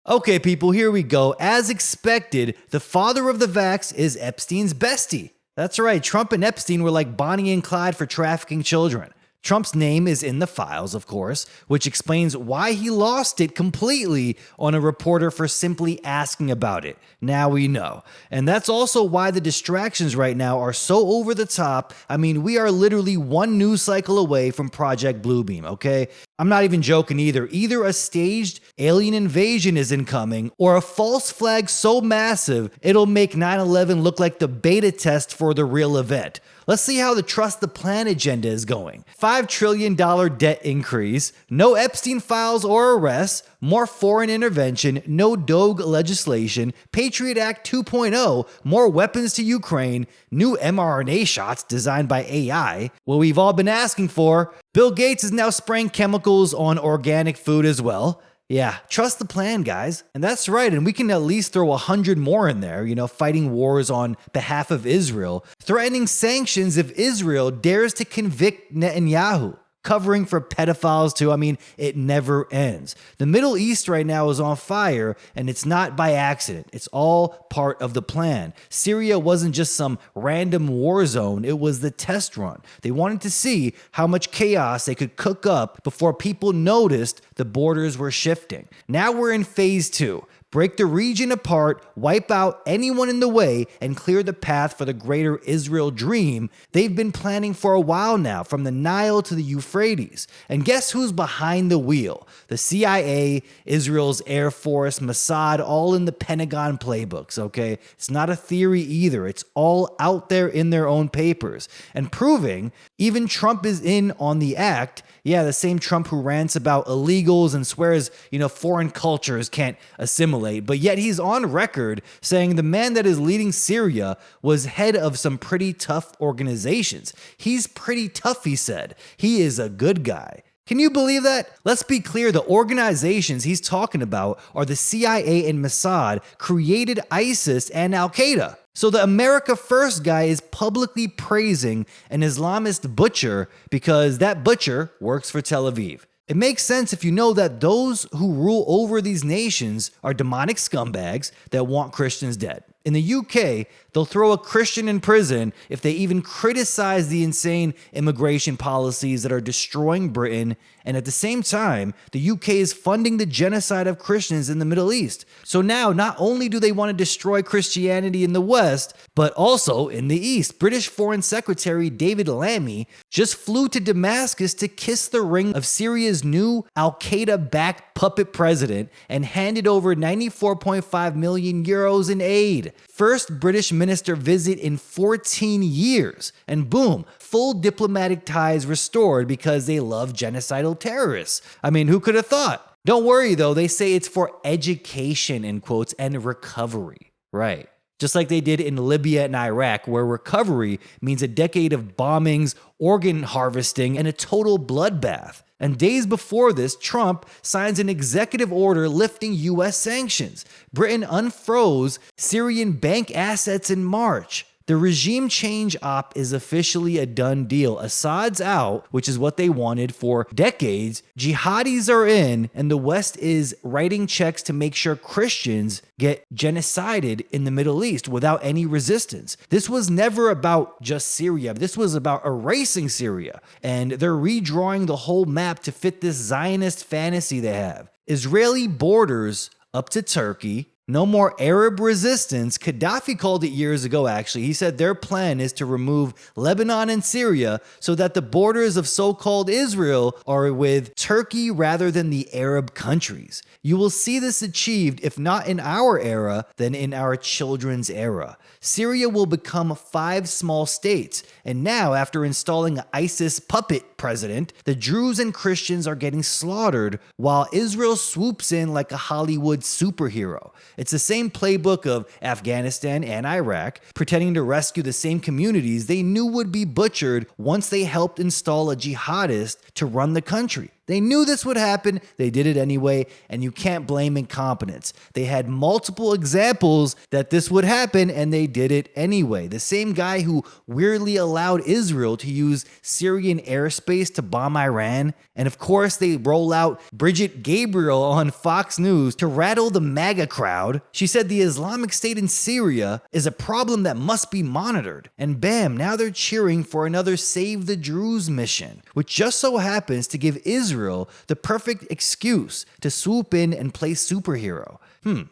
Okay, people, here we go. As expected, the father of the vax is Epstein's bestie. That's right, Trump and Epstein were like Bonnie and Clyde for trafficking children. Trump's name is in the files, of course, which explains why he lost it completely on a reporter for simply asking about it. Now we know. And that's also why the distractions right now are so over the top. I mean, we are literally one news cycle away from Project Bluebeam, okay? I'm not even joking either. Either a staged alien invasion is incoming, or a false flag so massive it'll make 9/11 look like the beta test for the real event. Let's see how the trust the plan agenda is going. $5 trillion debt increase, no Epstein files or arrests, more foreign intervention, no Doge legislation, Patriot Act 2.0, more weapons to Ukraine, new mRNA shots designed by AI, what we've all been asking for. Bill Gates is now spraying chemicals on organic food as well. Yeah, trust the plan, guys. And that's right, and we can at least throw 100 more in there, fighting wars on behalf of Israel, threatening sanctions if Israel dares to convict Netanyahu, covering for pedophiles too. I mean, it never ends. The Middle East right now is on fire, and it's not by accident. It's all part of the plan. Syria wasn't just some random war zone, it was the test run. They wanted to see how much chaos they could cook up before people noticed the borders were shifting. Now we're in phase 2. Break the region apart, wipe out anyone in the way, and clear the path for the greater Israel dream they've been planning for a while now, from the Nile to the Euphrates. And guess who's behind the wheel? The CIA, Israel's Air Force, Mossad, all in the Pentagon playbooks, okay? It's not a theory either. It's all out there in their own papers. And proving even Trump is in on the act. Yeah, the same Trump who rants about illegals and swears, foreign cultures can't assimilate, but yet he's on record saying the man that is leading Syria was head of some pretty tough organizations. He's pretty tough, he said. He is a good guy. Can you believe that? Let's be clear, the organizations he's talking about are the CIA and Mossad, created ISIS and Al-Qaeda. So the America First guy is publicly praising an Islamist butcher because that butcher works for Tel Aviv. It makes sense if you know that those who rule over these nations are demonic scumbags that want Christians dead. In the UK, they'll throw a Christian in prison if they even criticize the insane immigration policies that are destroying Britain, and at the same time, the UK is funding the genocide of Christians in the Middle East. So now, not only do they want to destroy Christianity in the West, but also in the East. British Foreign Secretary David Lammy just flew to Damascus to kiss the ring of Syria's new Al-Qaeda-backed puppet president and handed over 94.5 million euros in aid. First British minister visit in 14 years. And boom, full diplomatic ties restored because they love genocidal terrorists. I mean, who could have thought? Don't worry though, they say it's for education, in quotes, and recovery. Right. Just like they did in Libya and Iraq, where recovery means a decade of bombings, organ harvesting, and a total bloodbath. And days before this, Trump signs an executive order lifting U.S. sanctions. Britain unfroze Syrian bank assets in March. The regime change op is officially a done deal. Assad's out, which is what they wanted for decades. Jihadis are in, and the West is writing checks to make sure Christians get genocided in the Middle East without any resistance. This was never about just Syria. This was about erasing Syria. And they're redrawing the whole map to fit this Zionist fantasy they have. Israeli borders up to Turkey. No more Arab resistance. Gaddafi called it years ago, actually. He said their plan is to remove Lebanon and Syria so that the borders of so-called Israel are with Turkey rather than the Arab countries. You will see this achieved, if not in our era, then in our children's era. Syria will become 5 small states. And now, after installing an ISIS puppet president, the Druze and Christians are getting slaughtered while Israel swoops in like a Hollywood superhero. It's the same playbook of Afghanistan and Iraq, pretending to rescue the same communities they knew would be butchered once they helped install a jihadist to run the country. They knew this would happen, they did it anyway, and you can't blame incompetence. They had multiple examples that this would happen, and they did it anyway. The same guy who weirdly allowed Israel to use Syrian airspace to bomb Iran, and of course they roll out Bridget Gabriel on Fox News to rattle the MAGA crowd. She said the Islamic State in Syria is a problem that must be monitored. And bam, now they're cheering for another Save the Druze mission, which just so happens to give Israel the perfect excuse to swoop in and play superhero.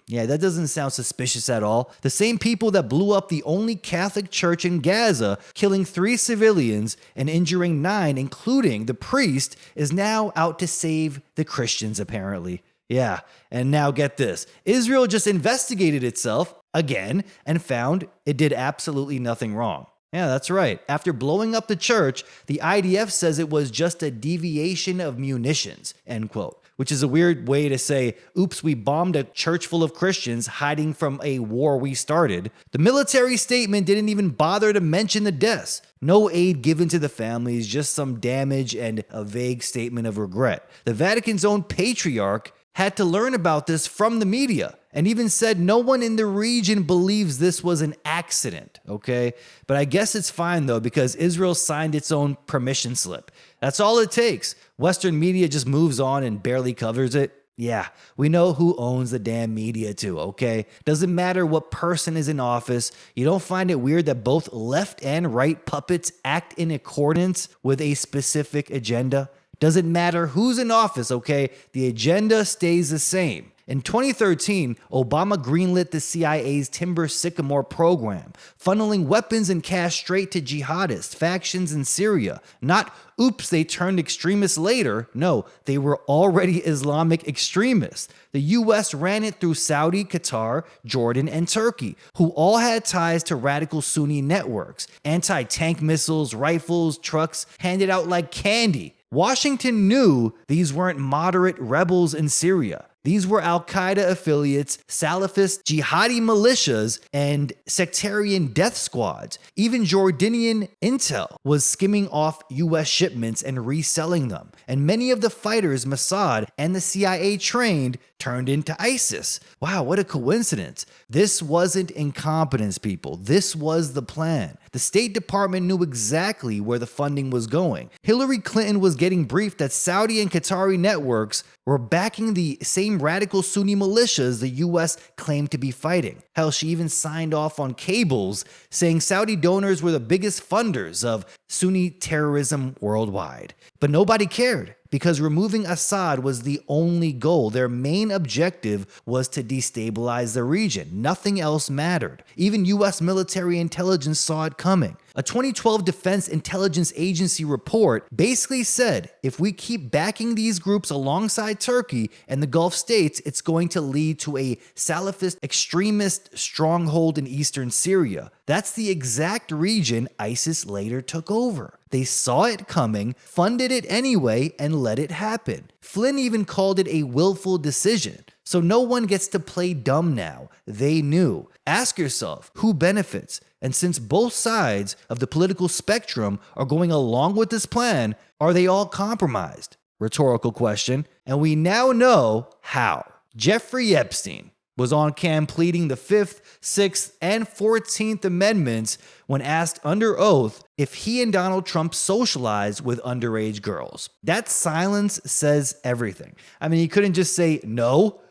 Yeah, that doesn't sound suspicious at all. The same people that blew up the only Catholic church in Gaza, killing 3 civilians and injuring 9, including the priest, is now out to save the Christians, apparently. Yeah, and now get this. Israel just investigated itself again and found it did absolutely nothing wrong. Yeah, that's right. After blowing up the church, the IDF says it was just a deviation of munitions, end quote. Which is a weird way to say, oops, we bombed a church full of Christians hiding from a war we started. The military statement didn't even bother to mention the deaths. No aid given to the families, just some damage and a vague statement of regret. The Vatican's own patriarch had to learn about this from the media and even said no one in the region believes this was an accident, okay? But I guess it's fine though, because Israel signed its own permission slip. That's all it takes. Western media just moves on and barely covers it. Yeah, we know who owns the damn media too, okay? Doesn't matter what person is in office. You don't find it weird that both left and right puppets act in accordance with a specific agenda? Doesn't matter who's in office, okay? The agenda stays the same. In 2013, Obama greenlit the CIA's Timber Sycamore program, funneling weapons and cash straight to jihadist factions in Syria. Not, oops, they turned extremists later. No, they were already Islamic extremists. The US ran it through Saudi, Qatar, Jordan, and Turkey, who all had ties to radical Sunni networks. Anti-tank missiles, rifles, trucks handed out like candy. Washington knew these weren't moderate rebels in Syria. These were al-Qaeda affiliates, Salafist jihadi militias, and sectarian death squads. Even Jordanian intel was skimming off US shipments and reselling them. And many of the fighters Mossad and the CIA trained turned into ISIS. Wow, what a coincidence. This wasn't incompetence, people. This was the plan. The State Department knew exactly where the funding was going. Hillary Clinton was getting briefed that Saudi and Qatari networks were backing the same radical Sunni militias the US claimed to be fighting. Hell, she even signed off on cables saying Saudi donors were the biggest funders of Sunni terrorism worldwide. But nobody cared, because removing Assad was the only goal. Their main objective was to destabilize the region. Nothing else mattered. Even US military intelligence saw it coming. A 2012 Defense Intelligence Agency report basically said, if we keep backing these groups alongside Turkey and the Gulf states, it's going to lead to a Salafist extremist stronghold in eastern Syria. That's the exact region ISIS later took over. They saw it coming, funded it anyway, and let it happen. Flynn even called it a willful decision. So no one gets to play dumb now. They knew. Ask yourself, who benefits? And since both sides of the political spectrum are going along with this plan, are they all compromised? Rhetorical question. And we now know how. Jeffrey Epstein was on cam pleading the 5th, 6th, and 14th Amendments when asked under oath if he and Donald Trump socialized with underage girls. That silence says everything. I mean, he couldn't just say no.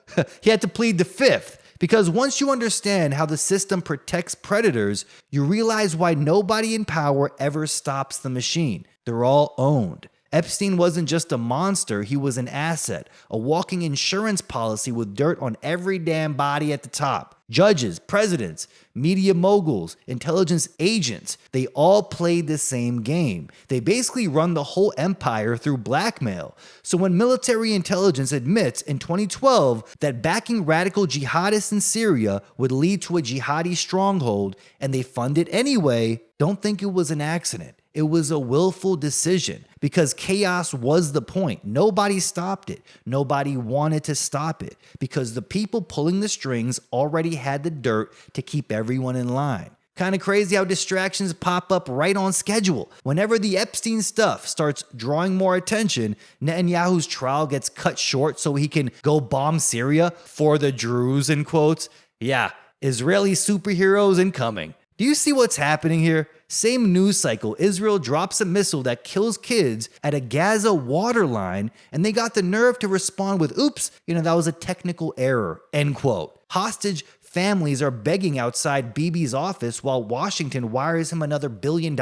He had to plead the 5th. Because once you understand how the system protects predators, you realize why nobody in power ever stops the machine. They're all owned. Epstein wasn't just a monster, he was an asset, a walking insurance policy with dirt on every damn body at the top. Judges, presidents, media moguls, intelligence agents, they all played the same game. They basically run the whole empire through blackmail. So when military intelligence admits in 2012 that backing radical jihadists in Syria would lead to a jihadi stronghold and they fund it anyway, don't think it was an accident. It was a willful decision because chaos was the point. Nobody stopped it. Nobody wanted to stop it because the people pulling the strings already had the dirt to keep everyone in line. Kind of crazy how distractions pop up right on schedule. Whenever the Epstein stuff starts drawing more attention, Netanyahu's trial gets cut short so he can go bomb Syria for the Druze, in quotes. Yeah, Israeli superheroes incoming. Do you see what's happening here? Same news cycle, Israel drops a missile that kills kids at a Gaza waterline, and they got the nerve to respond with, oops, that was a technical error, end quote. Hostage families are begging outside Bibi's office while Washington wires him another $1 billion.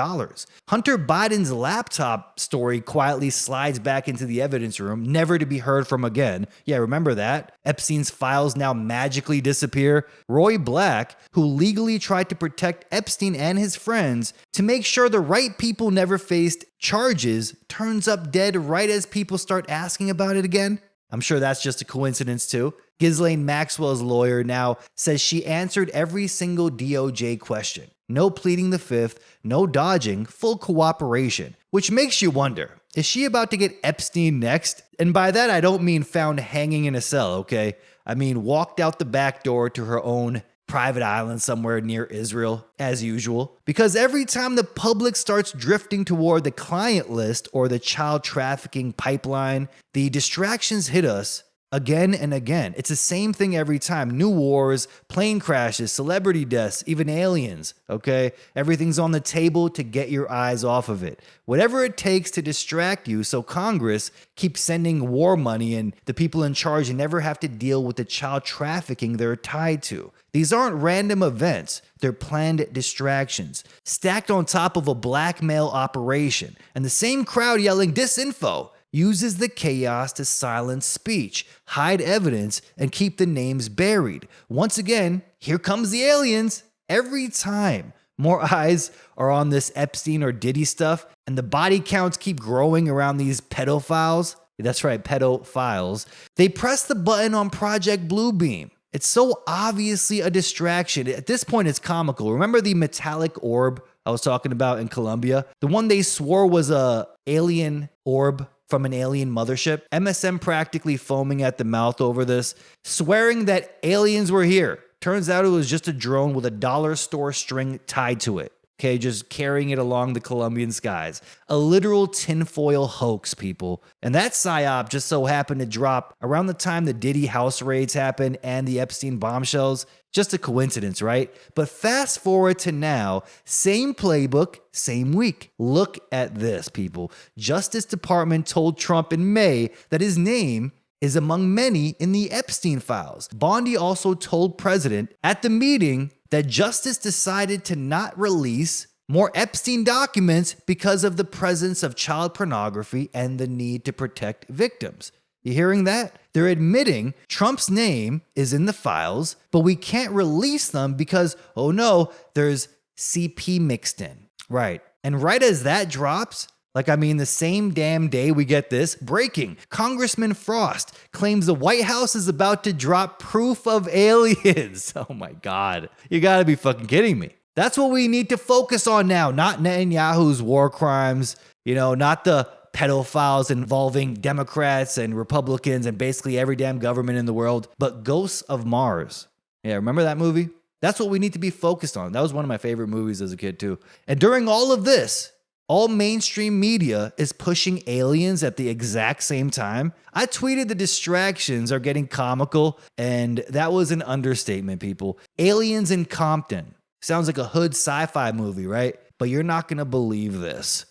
Hunter Biden's laptop story quietly slides back into the evidence room, never to be heard from again. Yeah, remember that? Epstein's files now magically disappear. Roy Black, who legally tried to protect Epstein and his friends to make sure the right people never faced charges, turns up dead right as people start asking about it again. I'm sure that's just a coincidence too. Ghislaine Maxwell's lawyer now says she answered every single DOJ question. No pleading the fifth, no dodging, full cooperation. Which makes you wonder, is she about to get Epstein next? And by that, I don't mean found hanging in a cell, okay? I mean walked out the back door to her own private island somewhere near Israel, as usual. Because every time the public starts drifting toward the client list or the child trafficking pipeline, the distractions hit us again and again. It's the same thing every time. New wars, plane crashes, celebrity deaths, even aliens, okay? Everything's on the table to get your eyes off of it. Whatever it takes to distract you so Congress keeps sending war money and the people in charge never have to deal with the child trafficking they're tied to. These aren't random events. They're planned distractions, stacked on top of a blackmail operation. And the same crowd yelling disinfo uses the chaos to silence speech, hide evidence, and keep the names buried. Once again, here comes the aliens. Every time more eyes are on this Epstein or Diddy stuff, and the body counts keep growing around these pedophiles. That's right, pedophiles. They press the button on Project Bluebeam. It's so obviously a distraction. At this point, it's comical. Remember the metallic orb I was talking about in Colombia? The one they swore was a alien orb from an alien mothership. MSM practically foaming at the mouth over this, swearing that aliens were here. Turns out it was just a drone with a dollar store string tied to it. Okay, just carrying it along the Colombian skies. A literal tinfoil hoax, people. And that psyop just so happened to drop around the time the Diddy house raids happened and the Epstein bombshells. Just a coincidence, right? But fast forward to now, same playbook, same week. Look at this, people. Justice Department told Trump in May that his name is among many in the Epstein files. Bondi also told President at the meeting that Justice decided to not release more Epstein documents because of the presence of child pornography and the need to protect victims. You hearing that? They're admitting Trump's name is in the files, but we can't release them because, oh no, there's CP mixed in. Right. And right as that drops, the same damn day we get this, breaking. Congressman Frost claims the White House is about to drop proof of aliens. Oh my God. You gotta be fucking kidding me. That's what we need to focus on now, not Netanyahu's war crimes, not the pedophiles involving Democrats and Republicans and basically every damn government in the world, but Ghosts of Mars. Yeah, remember that movie? That's what we need to be focused on. That was one of my favorite movies as a kid too. And during all of this, all mainstream media is pushing aliens at the exact same time. I tweeted the distractions are getting comical, and that was an understatement, people. Aliens in Compton. Sounds like a hood sci-fi movie, right? But you're not going to believe this.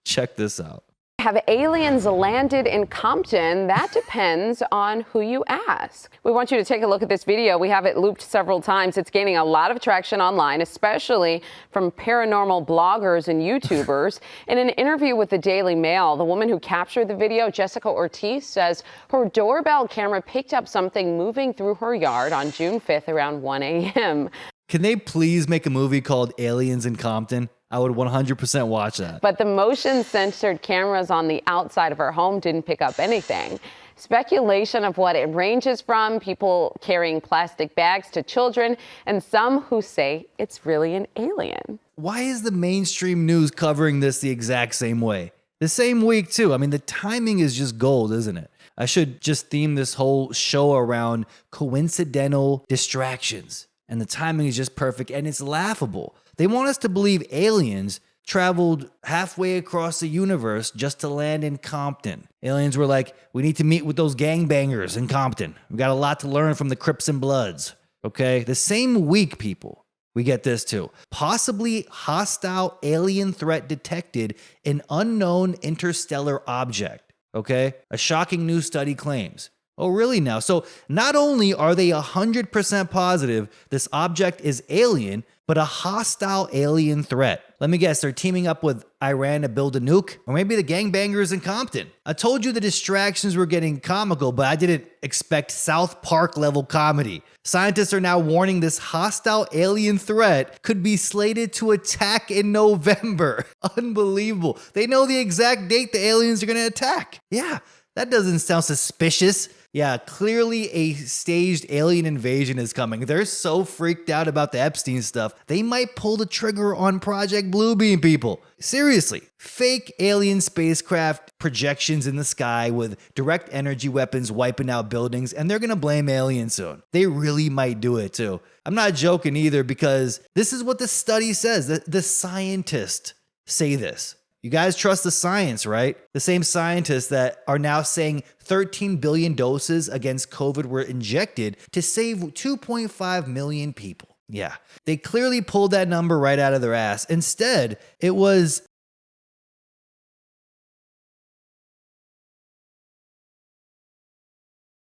Check this out. Have aliens landed in Compton? That depends on who you ask. We want you to take a look at this video. We have it looped several times. It's gaining a lot of traction online, especially from paranormal bloggers and YouTubers. In an interview with the Daily Mail, the woman who captured the video, Jessica Ortiz, says her doorbell camera picked up something moving through her yard on June 5th around 1 a.m. Can they please make a movie called Aliens in Compton? I would 100% watch that. But the motion-censored cameras on the outside of her home didn't pick up anything. Speculation of what it ranges from, people carrying plastic bags to children, and some who say it's really an alien. Why is the mainstream news covering this the exact same way? The same week, too. The timing is just gold, isn't it? I should just theme this whole show around coincidental distractions. And the timing is just perfect, and it's laughable. They want us to believe aliens traveled halfway across the universe just to land in Compton. Aliens were like, we need to meet with those gangbangers in Compton. We got a lot to learn from the Crips and Bloods. Okay? The same week, people, we get this too. Possibly hostile alien threat detected in unknown interstellar object. Okay? A shocking new study claims. Oh, really now? So not only are they 100% positive this object is alien, but a hostile alien threat. Let me guess, they're teaming up with Iran to build a nuke? Or maybe the gangbangers in Compton. I told you the distractions were getting comical, but I didn't expect South Park level comedy. Scientists are now warning this hostile alien threat could be slated to attack in November. Unbelievable. They know the exact date the aliens are going to attack. Yeah, that doesn't sound suspicious. Yeah, clearly a staged alien invasion is coming. They're so freaked out about the Epstein stuff, they might pull the trigger on Project Bluebeam, people. Seriously, fake alien spacecraft projections in the sky with direct energy weapons wiping out buildings, and they're gonna blame aliens soon. They really might do it too. I'm not joking either, because this is what the study says. The scientists say this. You guys trust the science, right? The same scientists that are now saying 13 billion doses against COVID were injected to save 2.5 million people. Yeah, they clearly pulled that number right out of their ass. Instead, it was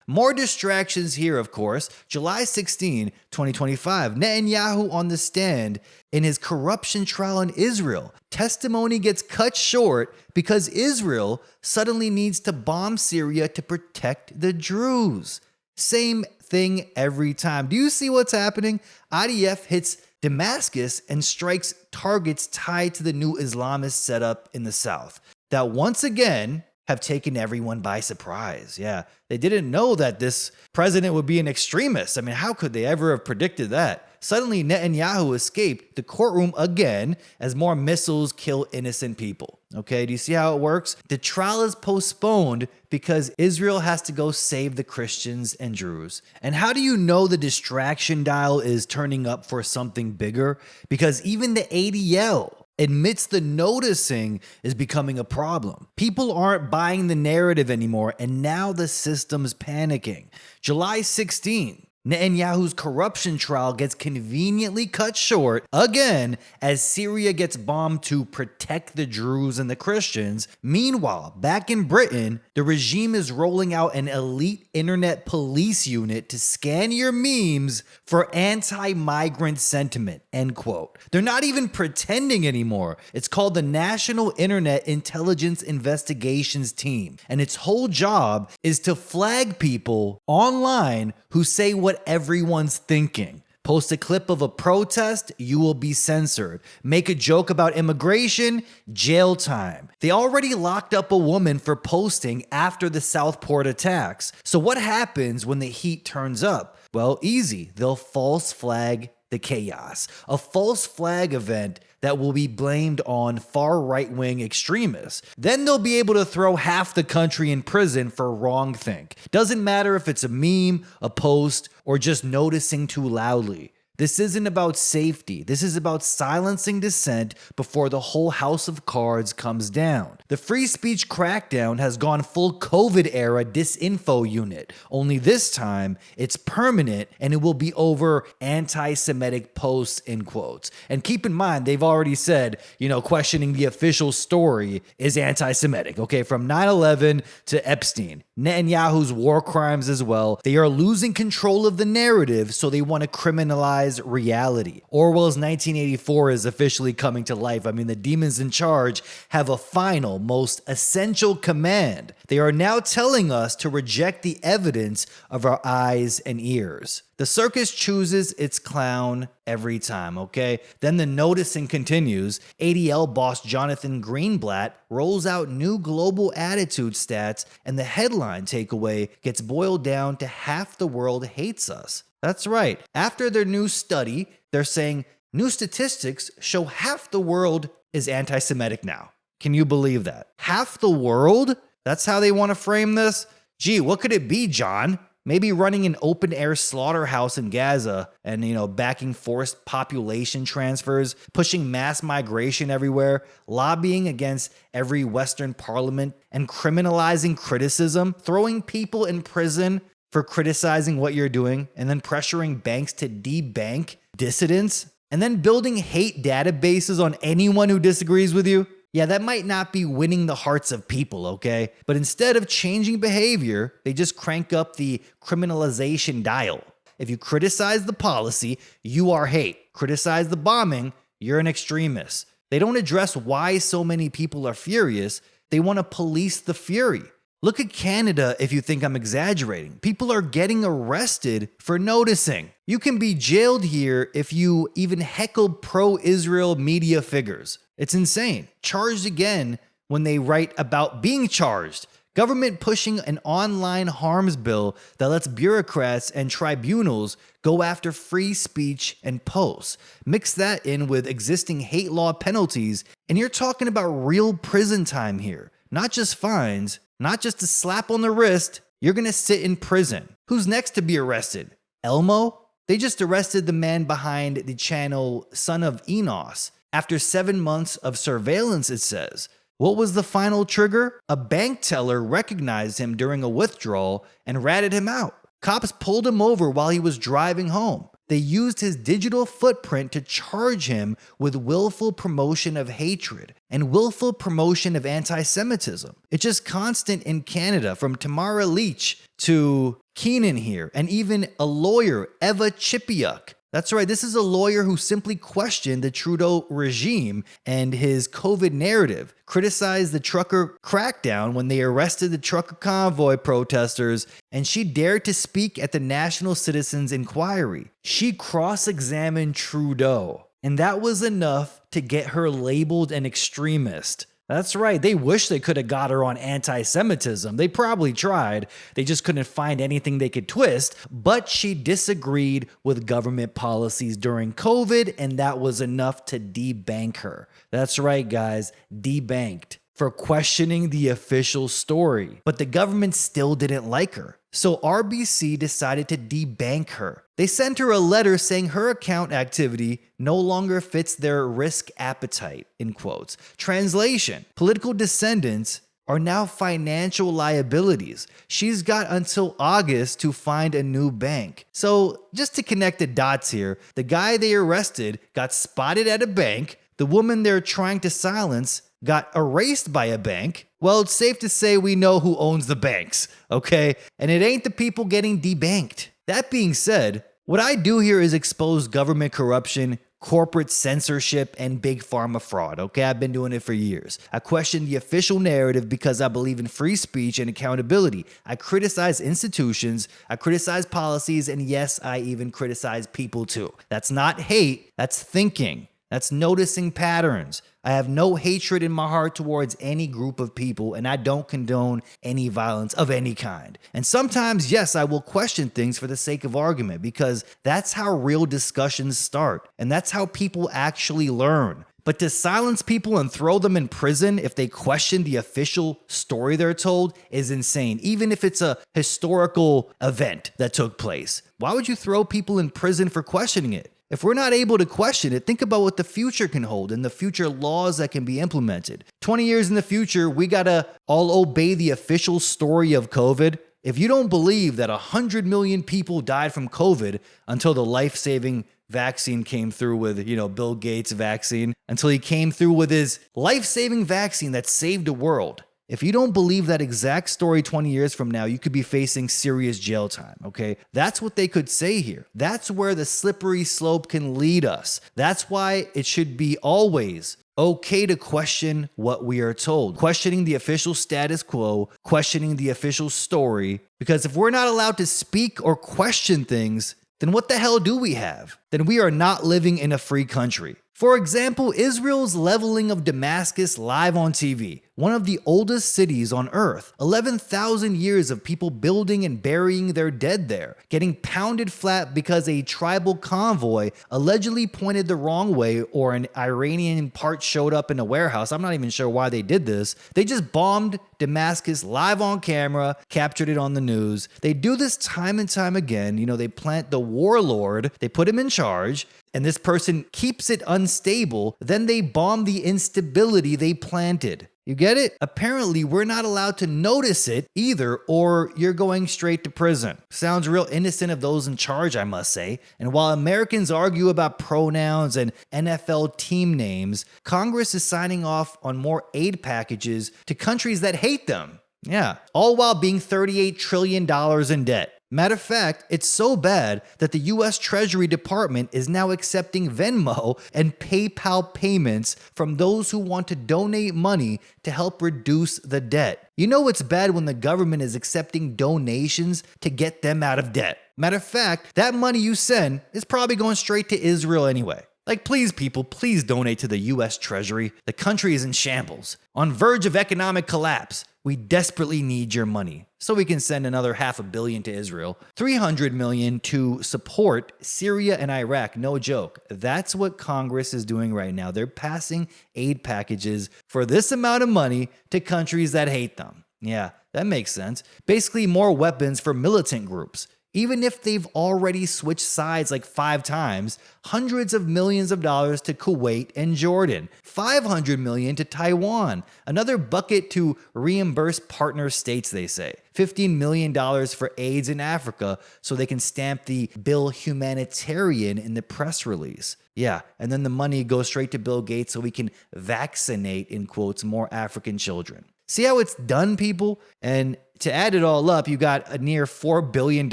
more distractions here, of course. July 16, 2025, Netanyahu on the stand in his corruption trial in Israel. Testimony gets cut short because Israel suddenly needs to bomb Syria to protect the Druze. Same thing every time. Do you see what's happening? IDF hits Damascus and strikes targets tied to the new Islamist setup in the south that once again have taken everyone by surprise. Yeah, they didn't know that this president would be an extremist. I mean, how could they ever have predicted that? Suddenly, Netanyahu escaped the courtroom again as more missiles kill innocent people. Okay, do you see how it works? The trial is postponed because Israel has to go save the Christians and Druze. And how do you know the distraction dial is turning up for something bigger? Because even the ADL admits the noticing is becoming a problem. People aren't buying the narrative anymore, and now the system's panicking. July 16, Netanyahu's corruption trial gets conveniently cut short again as Syria gets bombed to protect the Druze and the Christians. Meanwhile, back in Britain, the regime is rolling out an elite internet police unit to scan your memes for anti-migrant sentiment, end quote. They're not even pretending anymore. It's called the National Internet Intelligence Investigations Team, and its whole job is to flag people online who say what everyone's thinking. Post a clip of a protest, you will be censored. Make a joke about immigration, jail time. They already locked up a woman for posting after the Southport attacks. So what happens when the heat turns up? Well, easy. They'll false flag the chaos. A false flag event that will be blamed on far right-wing extremists. Then they'll be able to throw half the country in prison for wrongthink. Doesn't matter if it's a meme, a post, or just noticing too loudly. This isn't about safety. This is about silencing dissent before the whole house of cards comes down. The free speech crackdown has gone full COVID era disinfo unit. Only this time, it's permanent and it will be over anti-Semitic posts, in quotes. And keep in mind, they've already said, questioning the official story is anti-Semitic, okay? From 9/11 to Epstein. Netanyahu's war crimes as well. They are losing control of the narrative, so they want to criminalize reality. Orwell's 1984 is officially coming to life. I mean, the demons in charge have a final, most essential command. They are now telling us to reject the evidence of our eyes and ears. The circus chooses its clown every time, okay? Then the noticing continues. ADL boss Jonathan Greenblatt rolls out new global attitude stats, and the headline takeaway gets boiled down to half the world hates us. That's right. After their new study, they're saying new statistics show half the world is anti-Semitic now. Can you believe that? Half the world? That's how they want to frame this? Gee, what could it be, John? Maybe running an open-air slaughterhouse in Gaza and, backing forced population transfers, pushing mass migration everywhere, lobbying against every Western parliament, and criminalizing criticism, throwing people in prison for criticizing what you're doing, and then pressuring banks to debank dissidents, and then building hate databases on anyone who disagrees with you. Yeah, that might not be winning the hearts of people, okay? But instead of changing behavior, they just crank up the criminalization dial. If you criticize the policy, you are hate. Criticize the bombing, you're an extremist. They don't address why so many people are furious. They want to police the fury. Look at Canada if you think I'm exaggerating. People are getting arrested for noticing. You can be jailed here if you even heckle pro-Israel media figures. It's insane. Charged again when they write about being charged. Government pushing an online harms bill that lets bureaucrats and tribunals go after free speech and posts. Mix that in with existing hate law penalties, and you're talking about real prison time here. Not just fines, not just a slap on the wrist. You're gonna sit in prison. Who's next to be arrested? Elmo? They just arrested the man behind the channel Son of Enos. After 7 months of surveillance, it says. What was the final trigger? A bank teller recognized him during a withdrawal and ratted him out. Cops pulled him over while he was driving home. They used his digital footprint to charge him with willful promotion of hatred and willful promotion of anti-Semitism. It's just constant in Canada, from Tamara Leach to Keenan here, and even a lawyer, Eva Chipiuk. That's right, this is a lawyer who simply questioned the Trudeau regime and his COVID narrative, criticized the trucker crackdown when they arrested the trucker convoy protesters, and she dared to speak at the National Citizens Inquiry. She cross-examined Trudeau, and that was enough to get her labeled an extremist. That's right, they wish they could have got her on anti-Semitism. They probably tried. They just couldn't find anything they could twist. But she disagreed with government policies during COVID, and that was enough to debank her. That's right, guys, debanked for questioning the official story. But the government still didn't like her. So RBC decided to debank her. They sent her a letter saying her account activity no longer fits their risk appetite, in quotes. Translation: political descendants are now financial liabilities. She's got until August to find a new bank. So just to connect the dots here, the guy they arrested got spotted at a bank. The woman they're trying to silence got erased by a bank. Well, it's safe to say we know who owns the banks, okay? And it ain't the people getting debanked. That being said, what I do here is expose government corruption, corporate censorship, and big pharma fraud, okay? I've been doing it for years. I question the official narrative because I believe in free speech and accountability. I criticize institutions, I criticize policies, and yes, I even criticize people too. That's not hate, that's thinking. That's noticing patterns. I have no hatred in my heart towards any group of people, and I don't condone any violence of any kind. And sometimes, yes, I will question things for the sake of argument, because that's how real discussions start, and that's how people actually learn. But to silence people and throw them in prison if they question the official story they're told is insane, even if it's a historical event that took place. Why would you throw people in prison for questioning it? If we're not able to question it, think about what the future can hold and the future laws that can be implemented. 20 years in the future, we gotta all obey the official story of COVID. If you don't believe that 100 million people died from COVID until the life-saving vaccine came through with, Bill Gates' vaccine, until he came through with his life-saving vaccine that saved the world. If you don't believe that exact story 20 years from now, you could be facing serious jail time, okay? That's what they could say here. That's where the slippery slope can lead us. That's why it should be always okay to question what we are told. Questioning the official status quo, questioning the official story. Because if we're not allowed to speak or question things, then what the hell do we have? Then we are not living in a free country. For example, Israel's leveling of Damascus live on TV, one of the oldest cities on earth. 11,000 years of people building and burying their dead there, getting pounded flat because a tribal convoy allegedly pointed the wrong way or an Iranian part showed up in a warehouse. I'm not even sure why they did this. They just bombed Damascus live on camera, captured it on the news. They do this time and time again. They plant the warlord, they put him in charge, and this person keeps it unstable. Then they bomb the instability they planted. You get it? Apparently, we're not allowed to notice it either, or you're going straight to prison. Sounds real innocent of those in charge, I must say. And while Americans argue about pronouns and NFL team names, Congress is signing off on more aid packages to countries that hate them. Yeah, all while being $38 trillion in debt. Matter of fact, it's so bad that the US Treasury Department is now accepting Venmo and PayPal payments from those who want to donate money to help reduce the debt. It's bad when the government is accepting donations to get them out of debt. Matter of fact, that money you send is probably going straight to Israel anyway. Please, people, please donate to the US Treasury. The country is in shambles, on verge of economic collapse. We desperately need your money so we can send another $500 million to Israel, $300 million to support Syria and Iraq. No joke. That's what Congress is doing right now. They're passing aid packages for this amount of money to countries that hate them. Yeah, that makes sense. Basically, more weapons for militant groups. Even if they've already switched sides 5 times, hundreds of millions of dollars to Kuwait and Jordan, $500 million to Taiwan, another bucket to reimburse partner states, they say, $15 million for AIDS in Africa so they can stamp the bill humanitarian in the press release. Yeah, and then the money goes straight to Bill Gates so we can vaccinate, in quotes, more African children. See how it's done, people? And to add it all up, you got a near $4 billion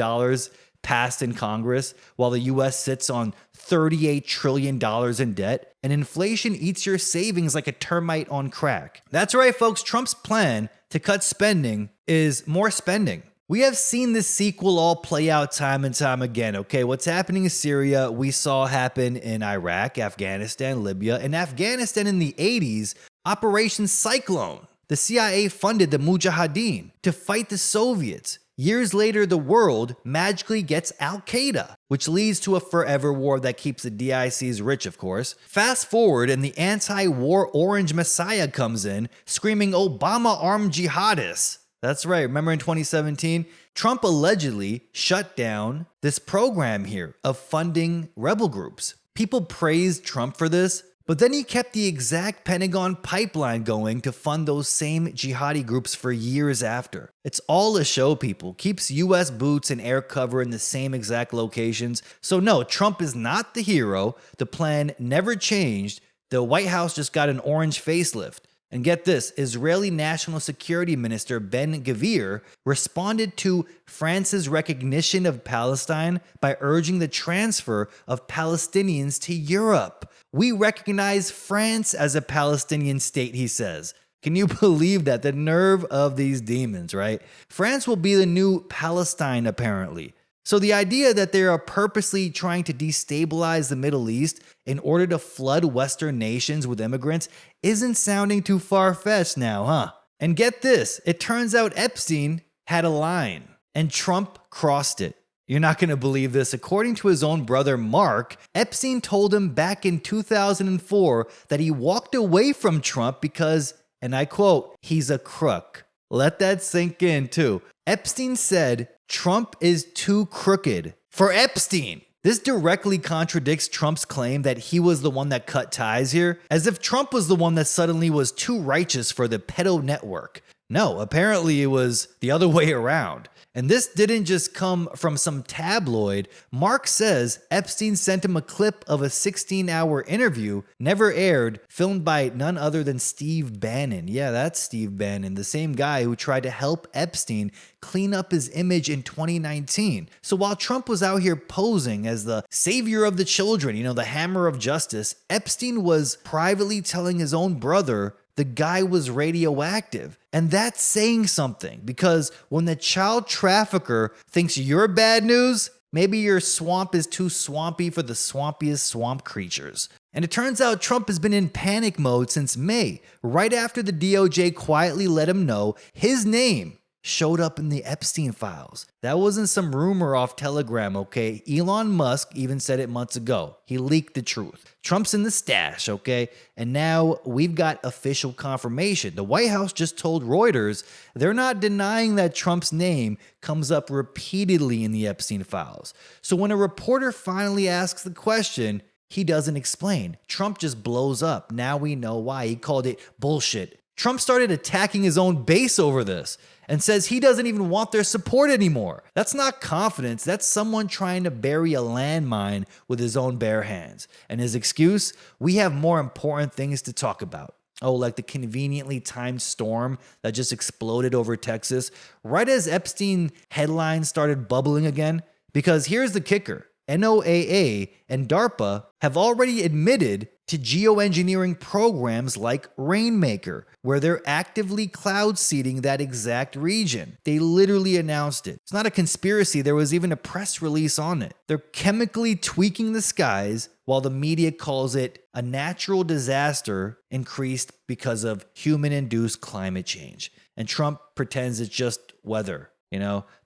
passed in Congress while the US sits on $38 trillion in debt, and inflation eats your savings like a termite on crack. That's right, folks. Trump's plan to cut spending is more spending. We have seen this sequel all play out time and time again, okay? What's happening in Syria, we saw happen in Iraq, Afghanistan, Libya. In Afghanistan in the 80s, Operation Cyclone. The CIA funded the Mujahideen to fight the Soviets. Years later, the world magically gets Al-Qaeda, which leads to a forever war that keeps the DICs rich, of course. Fast forward, and the anti-war Orange Messiah comes in, screaming Obama armed jihadists. That's right, remember in 2017? Trump allegedly shut down this program here of funding rebel groups. People praised Trump for this, but then he kept the exact Pentagon pipeline going to fund those same jihadi groups for years after. It's all a show, people. Keeps US boots and air cover in the same exact locations. So no, Trump is not the hero. The plan never changed. The White House just got an orange facelift. And get this, Israeli National Security Minister Ben Gvir responded to France's recognition of Palestine by urging the transfer of Palestinians to Europe. We recognize France as a Palestinian state, he says. Can you believe that? The nerve of these demons, right? France will be the new Palestine, apparently. So the idea that they are purposely trying to destabilize the Middle East in order to flood Western nations with immigrants isn't sounding too far-fetched now, huh? And get this, it turns out Epstein had a line, and Trump crossed it. You're not going to believe this. According to his own brother Mark, Epstein told him back in 2004 that he walked away from Trump because, and I quote, he's a crook. Let that sink in too. Epstein said, Trump is too crooked for Epstein. This directly contradicts Trump's claim that he was the one that cut ties here, as if Trump was the one that suddenly was too righteous for the pedo network. No, apparently it was the other way around. And this didn't just come from some tabloid. Mark says Epstein sent him a clip of a 16-hour interview, never aired, filmed by none other than Steve Bannon. Yeah, that's Steve Bannon, the same guy who tried to help Epstein clean up his image in 2019. So while Trump was out here posing as the savior of the children, the hammer of justice, Epstein was privately telling his own brother the guy was radioactive. And that's saying something, because when the child trafficker thinks you're bad news, maybe your swamp is too swampy for the swampiest swamp creatures. And it turns out Trump has been in panic mode since May, right after the DOJ quietly let him know his name showed up in the Epstein files. That wasn't some rumor off Telegram, okay? Elon Musk even said it months ago. He leaked the truth. Trump's in the stash, okay? And now we've got official confirmation. The White House just told Reuters they're not denying that Trump's name comes up repeatedly in the Epstein files. So when a reporter finally asks the question, he doesn't explain. Trump just blows up. Now we know why. He called it bullshit. Trump started attacking his own base over this and says he doesn't even want their support anymore. That's not confidence. That's someone trying to bury a landmine with his own bare hands. And his excuse? We have more important things to talk about. Oh, like the conveniently timed storm that just exploded over Texas, right as Epstein headlines started bubbling again. Because here's the kicker. NOAA and DARPA have already admitted to geoengineering programs like Rainmaker, where they're actively cloud seeding that exact region. They literally announced it. It's not a conspiracy. There was even a press release on it. They're chemically tweaking the skies while the media calls it a natural disaster increased because of human-induced climate change. And Trump pretends it's just weather.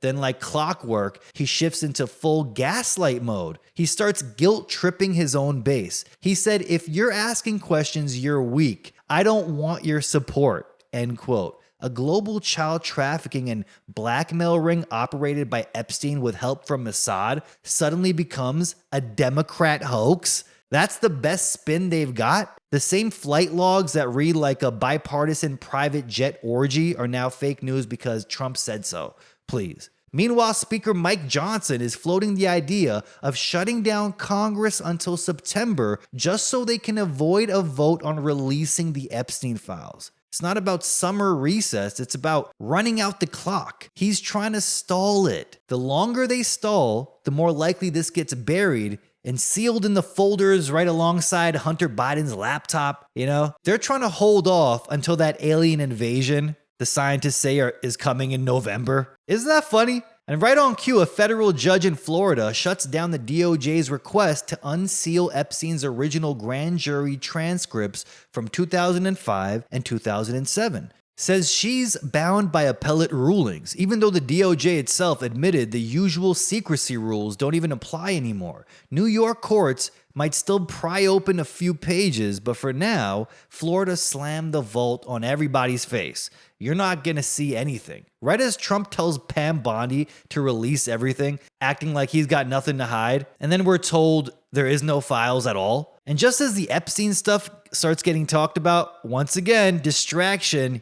Then like clockwork, he shifts into full gaslight mode. He starts guilt tripping his own base. He said, if you're asking questions, you're weak. I don't want your support, end quote. A global child trafficking and blackmail ring operated by Epstein with help from Mossad suddenly becomes a Democrat hoax. That's the best spin they've got. The same flight logs that read like a bipartisan private jet orgy are now fake news because Trump said so. Please. Meanwhile, Speaker Mike Johnson is floating the idea of shutting down Congress until September just so they can avoid a vote on releasing the Epstein files. It's not about summer recess, it's about running out the clock. He's trying to stall it. The longer they stall, the more likely this gets buried and sealed in the folders right alongside Hunter Biden's laptop. They're trying to hold off until that alien invasion the scientists say is coming in November. Isn't that funny? And right on cue, a federal judge in Florida shuts down the DOJ's request to unseal Epstein's original grand jury transcripts from 2005 and 2007. Says she's bound by appellate rulings, even though the DOJ itself admitted the usual secrecy rules don't even apply anymore. New York courts might still pry open a few pages, but for now, Florida slammed the vault on everybody's face. You're not gonna see anything. Right as Trump tells Pam Bondi to release everything, acting like he's got nothing to hide, and then we're told there is no files at all. And just as the Epstein stuff starts getting talked about, once again, distraction,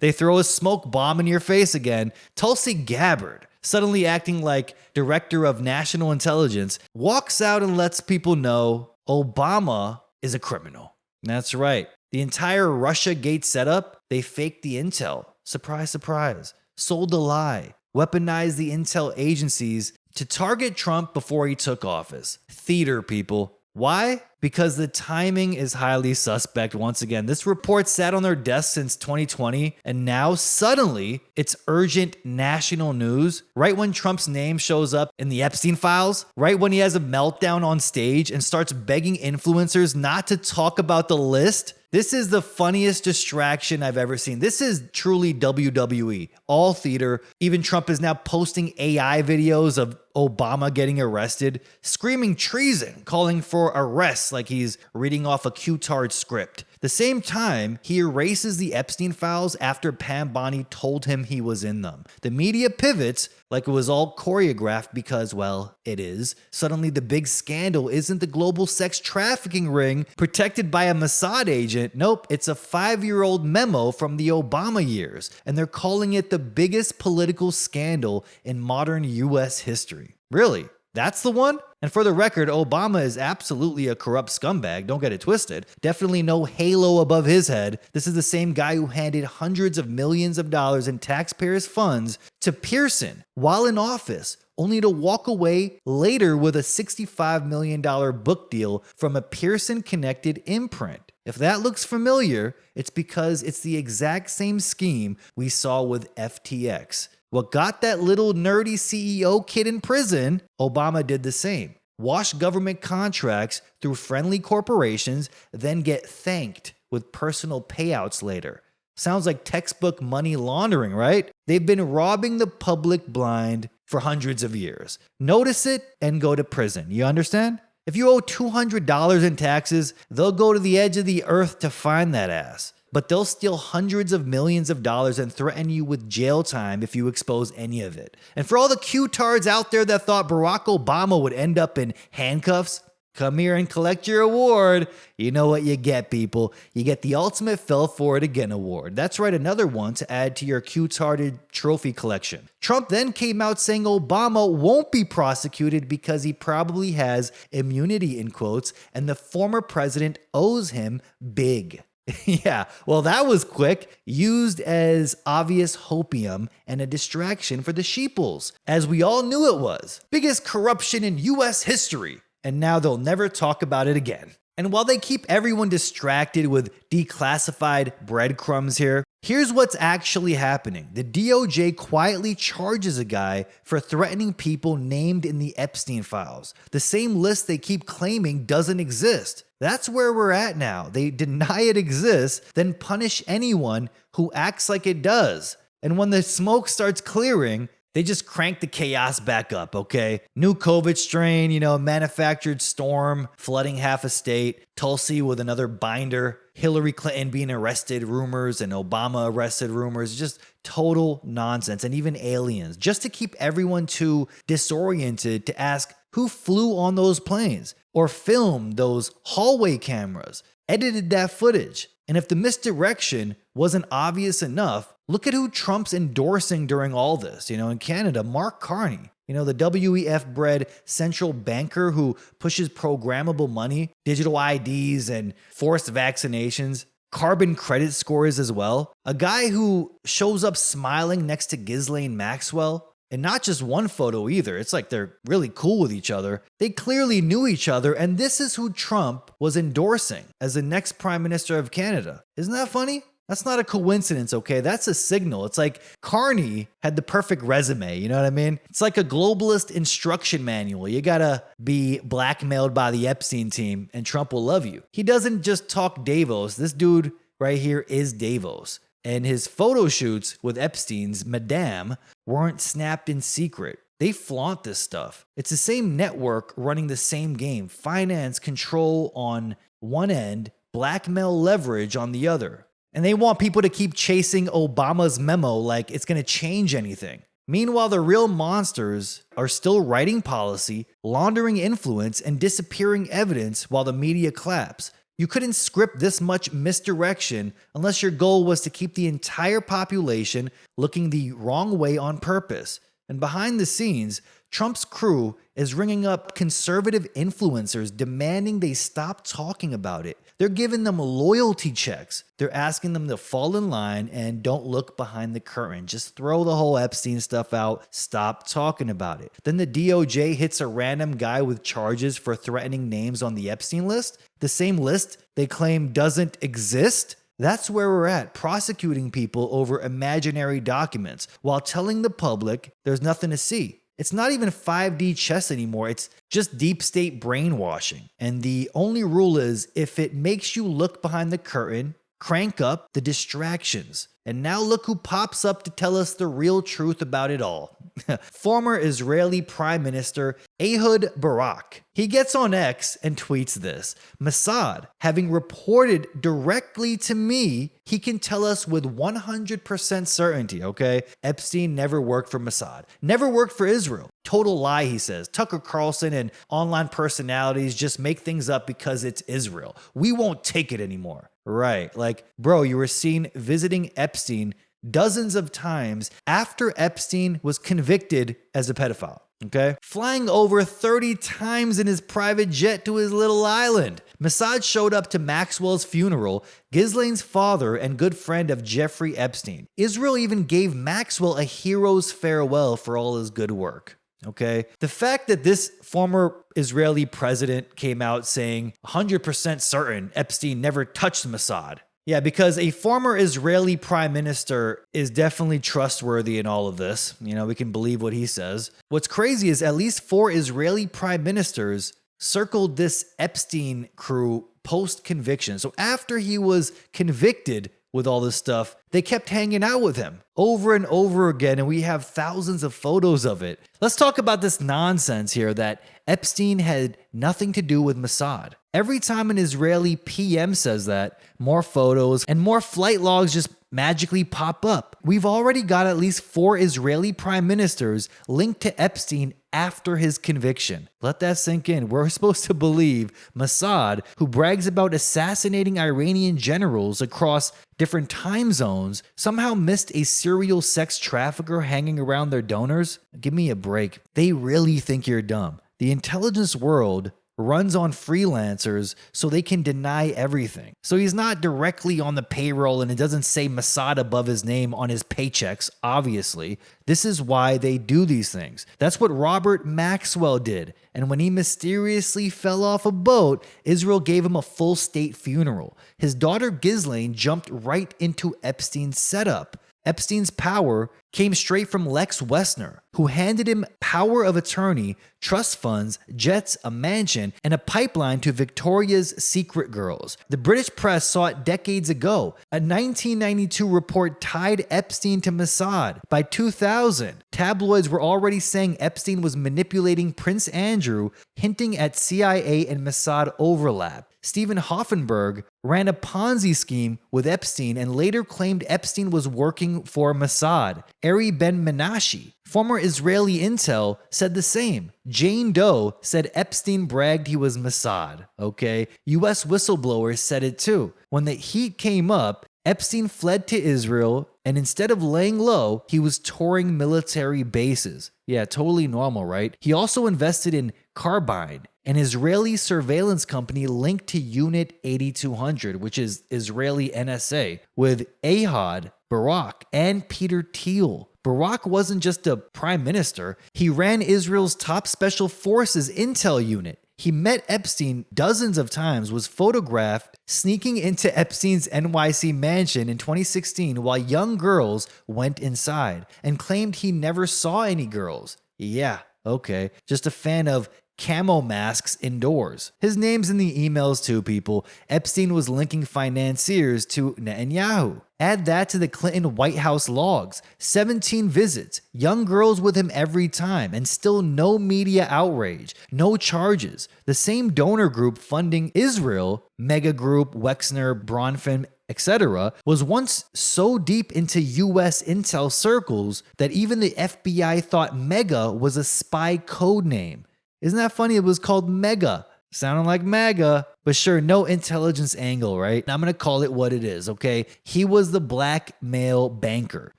they throw a smoke bomb in your face again. Tulsi Gabbard, suddenly acting like director of national intelligence, walks out and lets people know Obama is a criminal. That's right. The entire Russiagate setup, they faked the intel. Surprise, surprise. Sold the lie. Weaponized the intel agencies to target Trump before he took office. Theater, people. Why? Because the timing is highly suspect once again. This report sat on their desk since 2020, and now suddenly it's urgent national news. Right when Trump's name shows up in the Epstein files, right when he has a meltdown on stage and starts begging influencers not to talk about the list. This is the funniest distraction I've ever seen. This is truly WWE, all theater. Even Trump is now posting AI videos of Obama getting arrested, screaming treason, calling for arrests like he's reading off a Q-tard script. The same time, he erases the Epstein files after Pam Bondi told him he was in them. The media pivots like it was all choreographed because, well, it is. Suddenly the big scandal isn't the global sex trafficking ring protected by a Mossad agent. Nope, it's a 5-year-old memo from the Obama years, and they're calling it the biggest political scandal in modern US history. Really? That's the one? And for the record, Obama is absolutely a corrupt scumbag, don't get it twisted. Definitely no halo above his head. This is the same guy who handed hundreds of millions of dollars in taxpayers' funds to Pearson while in office, only to walk away later with a $65 million book deal from a Pearson-connected imprint. If that looks familiar, it's because it's the exact same scheme we saw with FTX. What got that little nerdy CEO kid in prison, Obama did the same. wash government contracts through friendly corporations, then get thanked with personal payouts later. Sounds like textbook money laundering, right? They've been robbing the public blind for hundreds of years. Notice it and go to prison. You understand? If you owe $200 in taxes, they'll go to the edge of the earth to find that ass. But they'll steal hundreds of millions of dollars and threaten you with jail time if you expose any of it. And for all the Q-tards out there that thought Barack Obama would end up in handcuffs, come here and collect your award. You know what you get, people. You get the Ultimate Fell For It Again award. That's right, another one to add to your Q-tarded trophy collection. Trump then came out saying Obama won't be prosecuted because he probably has immunity in quotes, and the former president owes him big. Yeah, well, that was quick, used as obvious hopium and a distraction for the sheeples, as we all knew it was. Biggest corruption in US history, and now they'll never talk about it again. And while they keep everyone distracted with declassified breadcrumbs here, here's what's actually happening. The DOJ quietly charges a guy for threatening people named in the Epstein files, the same list they keep claiming doesn't exist. That's where we're at now. They deny it exists, then punish anyone who acts like it does. And when the smoke starts clearing, they just crank the chaos back up, okay? New COVID strain, manufactured storm, flooding half a state, Tulsi with another binder, Hillary Clinton being arrested rumors, and Obama arrested rumors, just total nonsense, and even aliens, just to keep everyone too disoriented to ask who flew on those planes or filmed those hallway cameras, edited that footage. And if the misdirection wasn't obvious enough, look at who Trump's endorsing during all this. In Canada, Mark Carney, the WEF bred central banker who pushes programmable money, digital IDs, and forced vaccinations, carbon credit scores as well. A guy who shows up smiling next to Ghislaine Maxwell. And not just one photo either. It's like they're really cool with each other. They clearly knew each other, and this is who Trump was endorsing as the next Prime Minister of Canada. Isn't that funny? That's not a coincidence, okay? That's a signal. It's like Carney had the perfect resume, you know what I mean? It's like a globalist instruction manual. You gotta be blackmailed by the Epstein team, and Trump will love you. He doesn't just talk Davos. This dude right here is Davos. And his photo shoots with Epstein's madame weren't snapped in secret. They flaunt this stuff. It's the same network running the same game. Finance control on one end, blackmail leverage on the other. And they want people to keep chasing Obama's memo like it's going to change anything. Meanwhile, the real monsters are still writing policy, laundering influence, and disappearing evidence while the media claps. You couldn't script this much misdirection unless your goal was to keep the entire population looking the wrong way on purpose. And behind the scenes, Trump's crew is ringing up conservative influencers demanding they stop talking about it. They're giving them loyalty checks. They're asking them to fall in line and don't look behind the curtain. Just throw the whole Epstein stuff out. Stop talking about it. Then the DOJ hits a random guy with charges for threatening names on the Epstein list. The same list they claim doesn't exist. That's where we're at, prosecuting people over imaginary documents while telling the public there's nothing to see. It's not even 5D chess anymore. It's just deep state brainwashing. And the only rule is if it makes you look behind the curtain, crank up the distractions. And now look who pops up to tell us the real truth about it all. Former Israeli Prime Minister Ehud Barak. He gets on X and tweets this. Mossad, having reported directly to me, he can tell us with 100% certainty, okay? Epstein never worked for Mossad. Never worked for Israel. Total lie, he says. Tucker Carlson and online personalities just make things up because it's Israel. We won't take it anymore. Right. Like, bro, you were seen visiting Epstein dozens of times after Epstein was convicted as a pedophile. Okay? Flying over 30 times in his private jet to his little island. Mossad showed up to Maxwell's funeral, Ghislaine's father and good friend of Jeffrey Epstein. Israel even gave Maxwell a hero's farewell for all his good work. Okay? The fact that this former Israeli president came out saying 100% certain Epstein never touched Mossad. Yeah, because a former Israeli prime minister is definitely trustworthy in all of this. We can believe what he says. What's crazy is at least 4 Israeli prime ministers circled this Epstein crew post-conviction. So after he was convicted with all this stuff, they kept hanging out with him over and over again, and we have thousands of photos of it. Let's talk about this nonsense here that Epstein had nothing to do with Mossad. Every time an Israeli PM says that, more photos and more flight logs just magically pop up. We've already got at least 4 Israeli prime ministers linked to Epstein after his conviction. Let that sink in. We're supposed to believe Mossad, who brags about assassinating Iranian generals across different time zones, somehow missed a serial sex trafficker hanging around their donors? Give me a break. They really think you're dumb. The intelligence world runs on freelancers so they can deny everything. So he's not directly on the payroll and it doesn't say Mossad above his name on his paychecks, obviously. This is why they do these things. That's what Robert Maxwell did. And when he mysteriously fell off a boat, Israel gave him a full state funeral. His daughter Ghislaine jumped right into Epstein's setup. Epstein's power came straight from Lex Wessner, who handed him power of attorney, trust funds, jets, a mansion, and a pipeline to Victoria's Secret girls. The British press saw it decades ago. A 1992 report tied Epstein to Mossad. By 2000, tabloids were already saying Epstein was manipulating Prince Andrew, hinting at CIA and Mossad overlap. Stephen Hoffenberg ran a Ponzi scheme with Epstein and later claimed Epstein was working for Mossad. Ari Ben-Menashe, former Israeli intel, said the same. Jane Doe said Epstein bragged he was Mossad. Okay, US whistleblowers said it too. When the heat came up, Epstein fled to Israel, and instead of laying low, he was touring military bases. Yeah, totally normal, right? He also invested in Carbine, an Israeli surveillance company linked to Unit 8200, which is Israeli NSA, with Ehud Barak and Peter Thiel. Barak wasn't just a prime minister, he ran Israel's top special forces intel unit. He met Epstein dozens of times, was photographed sneaking into Epstein's NYC mansion in 2016 while young girls went inside, and claimed he never saw any girls. Yeah, okay, just a fan of camo masks indoors. His name's in the emails too, people. Epstein was linking financiers to Netanyahu. Add that to the Clinton White House logs. 17 visits, young girls with him every time, and still no media outrage, no charges. The same donor group funding Israel, Mega Group, Wexner, Bronfman, etc., was once so deep into US intel circles that even the FBI thought Mega was a spy code name. Isn't that funny? It was called Mega. Sounding like MAGA, but sure, no intelligence angle, right? I'm going to call it what it is, okay? He was the blackmail banker,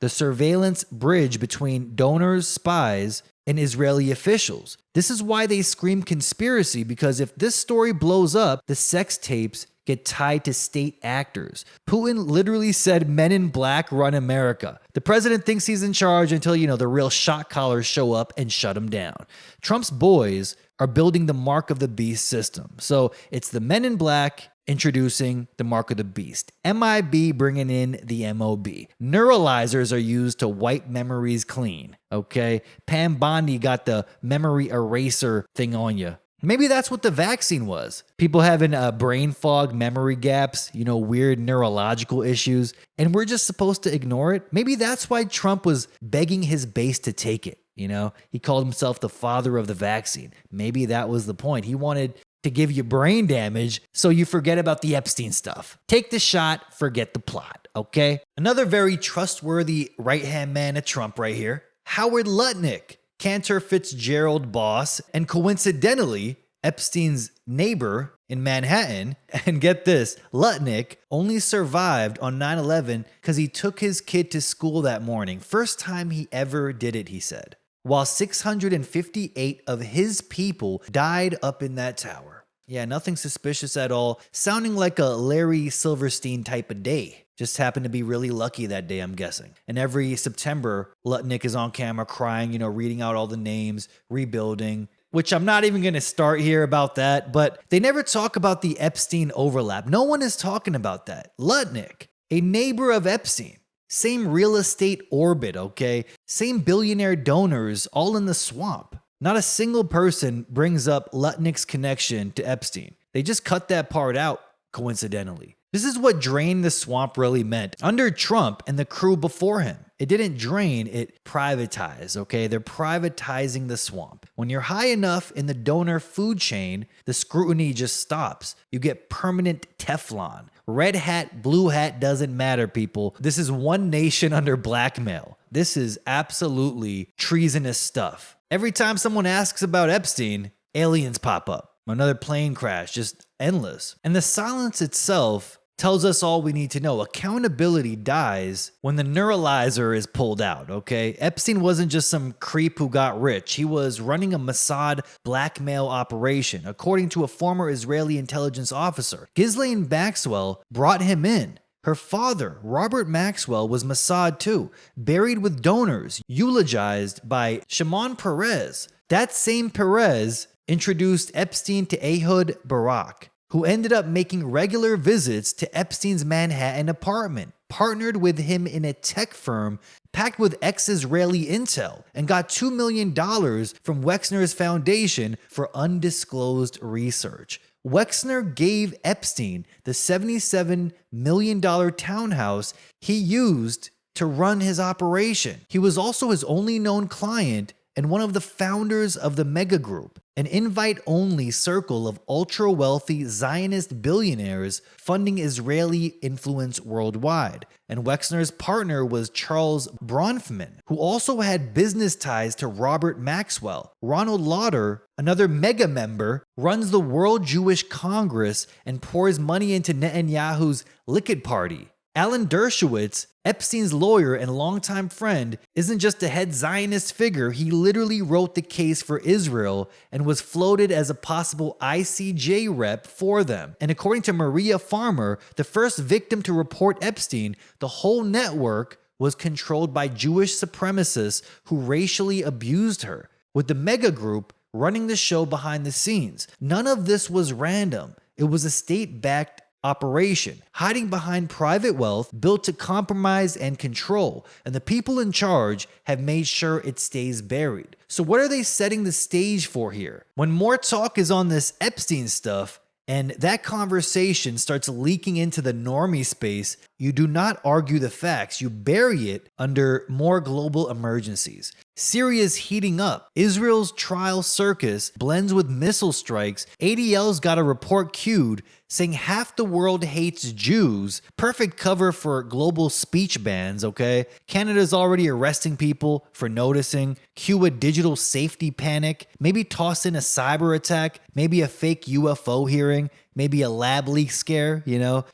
the surveillance bridge between donors, spies, and Israeli officials. This is why they scream conspiracy, because if this story blows up, the sex tapes get tied to state actors. Putin literally said Men in Black run America. The president thinks he's in charge until, the real shot callers show up and shut him down. Trump's boys are building the Mark of the Beast system. So it's the Men in Black introducing the Mark of the Beast. MIB bringing in the MOB. Neuralizers are used to wipe memories clean, okay? Pam Bondi got the memory eraser thing on you. Maybe that's what the vaccine was. People having brain fog, memory gaps, weird neurological issues, and we're just supposed to ignore it. Maybe that's why Trump was begging his base to take it. He called himself the father of the vaccine. Maybe that was the point. He wanted to give you brain damage so you forget about the Epstein stuff. Take the shot, forget the plot, okay? Another very trustworthy right-hand man of Trump right here, Howard Lutnick, Cantor Fitzgerald boss, and coincidentally, Epstein's neighbor in Manhattan. And get this, Lutnick only survived on 9/11 because he took his kid to school that morning. First time he ever did it, he said. While 658 of his people died up in that tower. Yeah, nothing suspicious at all. Sounding like a Larry Silverstein type of day. Just happened to be really lucky that day, I'm guessing. And every September, Lutnick is on camera crying, reading out all the names, rebuilding. which I'm not even going to start here about that, but they never talk about the Epstein overlap. No one is talking about that. Lutnick, a neighbor of Epstein, same real estate orbit, okay? Same billionaire donors, all in the swamp. Not a single person brings up Lutnick's connection to Epstein. They just cut that part out, coincidentally. This is what drain the swamp really meant under Trump and the crew before him. It didn't drain, it privatized, okay? They're privatizing the swamp. When you're high enough in the donor food chain, the scrutiny just stops. You get permanent Teflon. Red hat, blue hat, doesn't matter, people. This is one nation under blackmail. This is absolutely treasonous stuff. Every time someone asks about Epstein, aliens pop up. Another plane crash, just endless. And the silence itself tells us all we need to know. Accountability dies when the neuralizer is pulled out, okay? Epstein wasn't just some creep who got rich. He was running a Mossad blackmail operation, according to a former Israeli intelligence officer. Ghislaine Maxwell brought him in. Her father, Robert Maxwell, was Mossad too, buried with donors, eulogized by Shimon Peres. That same Peres introduced Epstein to Ehud Barak, who ended up making regular visits to Epstein's Manhattan apartment, partnered with him in a tech firm packed with ex-Israeli intel, and got $2 million from Wexner's foundation for undisclosed research. Wexner gave Epstein the $77 million townhouse he used to run his operation. He was also his only known client and one of the founders of the Mega Group, an invite-only circle of ultra-wealthy Zionist billionaires funding Israeli influence worldwide. And Wexner's partner was Charles Bronfman, who also had business ties to Robert Maxwell. Ronald Lauder, another mega member, runs the World Jewish Congress and pours money into Netanyahu's Likud party. Alan Dershowitz, Epstein's lawyer and longtime friend, isn't just a head Zionist figure. He literally wrote the case for Israel and was floated as a possible ICJ rep for them. And according to Maria Farmer, the first victim to report Epstein, the whole network was controlled by Jewish supremacists who racially abused her, with the mega group running the show behind the scenes. None of this was random. It was a state-backed operation, hiding behind private wealth built to compromise and control, and the people in charge have made sure it stays buried. So what are they setting the stage for here? When more talk is on this Epstein stuff, and that conversation starts leaking into the normie space, you do not argue the facts, you bury it under more global emergencies. Syria's heating up. Israel's trial circus blends with missile strikes. ADL's got a report queued saying half the world hates Jews. Perfect cover for global speech bans, okay? Canada's already arresting people for noticing. Cue a digital safety panic. Maybe toss in a cyber attack. Maybe a fake UFO hearing. Maybe a lab leak scare,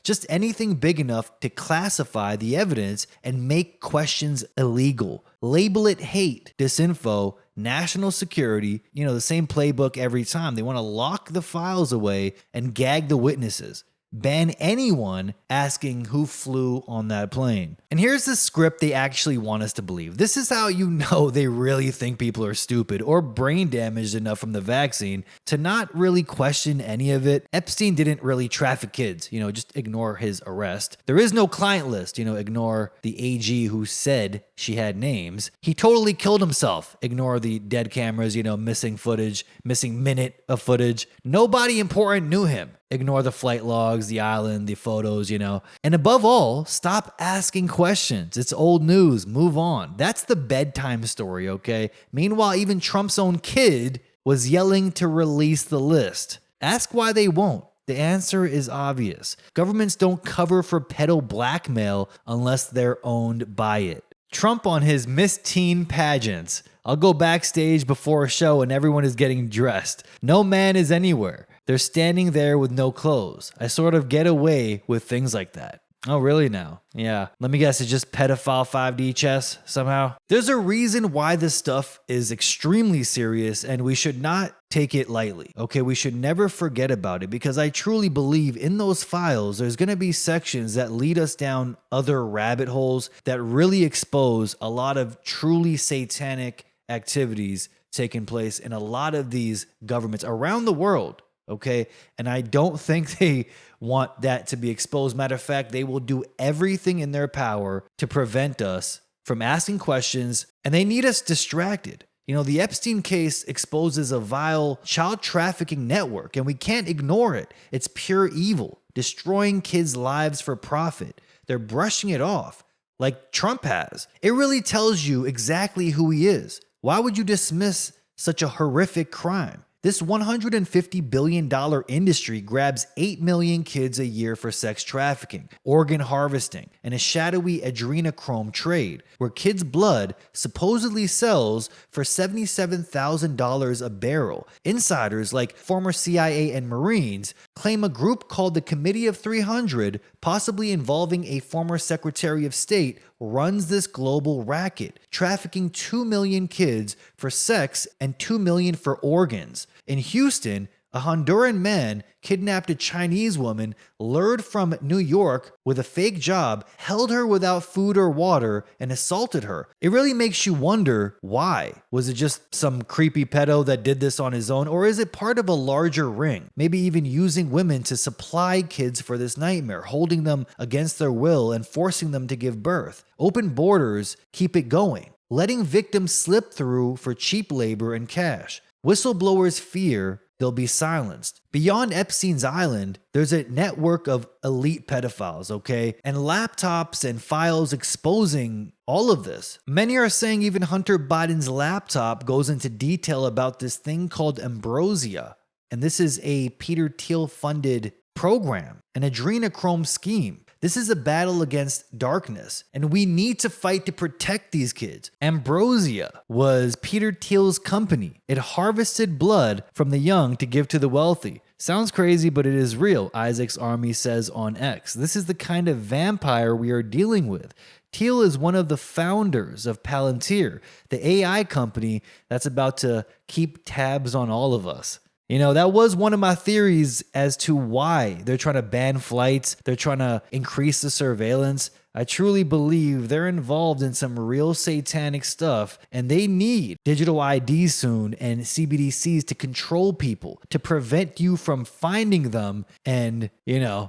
just anything big enough to classify the evidence and make questions illegal. Label it hate, disinfo, national security, the same playbook every time. They want to lock the files away and gag the witnesses. Ban anyone asking who flew on that plane. And here's the script they actually want us to believe. This is how you know they really think people are stupid or brain damaged enough from the vaccine to not really question any of it. Epstein didn't really traffic kids, just ignore his arrest. There is no client list, ignore the AG who said she had names. He totally killed himself. Ignore the dead cameras, missing footage, missing minute of footage. Nobody important knew him. Ignore the flight logs, the island, the photos, And above all, stop asking questions. It's old news. Move on. That's the bedtime story, okay? Meanwhile, even Trump's own kid was yelling to release the list. Ask why they won't. The answer is obvious. Governments don't cover for pedo blackmail unless they're owned by it. Trump on his Miss Teen pageants. I'll go backstage before a show and everyone is getting dressed. No man is anywhere. They're standing there with no clothes. I sort of get away with things like that. Oh, really now? Yeah. Let me guess, it's just pedophile 5D chess somehow? There's a reason why this stuff is extremely serious and we should not take it lightly. Okay, we should never forget about it because I truly believe in those files, there's going to be sections that lead us down other rabbit holes that really expose a lot of truly satanic activities taking place in a lot of these governments around the world. Okay. And I don't think they want that to be exposed. Matter of fact, they will do everything in their power to prevent us from asking questions, and they need us distracted. You know, the Epstein case exposes a vile child trafficking network, and we can't ignore it. It's pure evil, destroying kids' lives for profit. They're brushing it off like Trump has. It really tells you exactly who he is. Why would you dismiss such a horrific crime? This $150 billion industry grabs 8 million kids a year for sex trafficking, organ harvesting, and a shadowy adrenochrome trade, where kids' blood supposedly sells for $77,000 a barrel. Insiders like former CIA and Marines claim a group called the Committee of 300, possibly involving a former Secretary of State, runs this global racket, trafficking 2 million kids for sex and 2 million for organs. In Houston, a Honduran man kidnapped a Chinese woman, lured from New York with a fake job, held her without food or water, and assaulted her. It really makes you wonder why. Was it just some creepy pedo that did this on his own, or is it part of a larger ring? Maybe even using women to supply kids for this nightmare, holding them against their will and forcing them to give birth. Open borders keep it going, letting victims slip through for cheap labor and cash. Whistleblowers fear they'll be silenced. Beyond Epstein's island, there's a network of elite pedophiles, okay? And laptops and files exposing all of this. Many are saying even Hunter Biden's laptop goes into detail about this thing called Ambrosia. And this is a Peter Thiel-funded program, an adrenochrome scheme. This is a battle against darkness, and we need to fight to protect these kids. Ambrosia was Peter Thiel's company. It harvested blood from the young to give to the wealthy. Sounds crazy, but it is real, Isaac's Army says on X. This is the kind of vampire we are dealing with. Thiel is one of the founders of Palantir, the AI company that's about to keep tabs on all of us. You know, that was one of my theories as to why they're trying to ban flights. They're trying to increase the surveillance. I truly believe they're involved in some real satanic stuff, and they need digital IDs soon and CBDCs to control people, to prevent you from finding them and,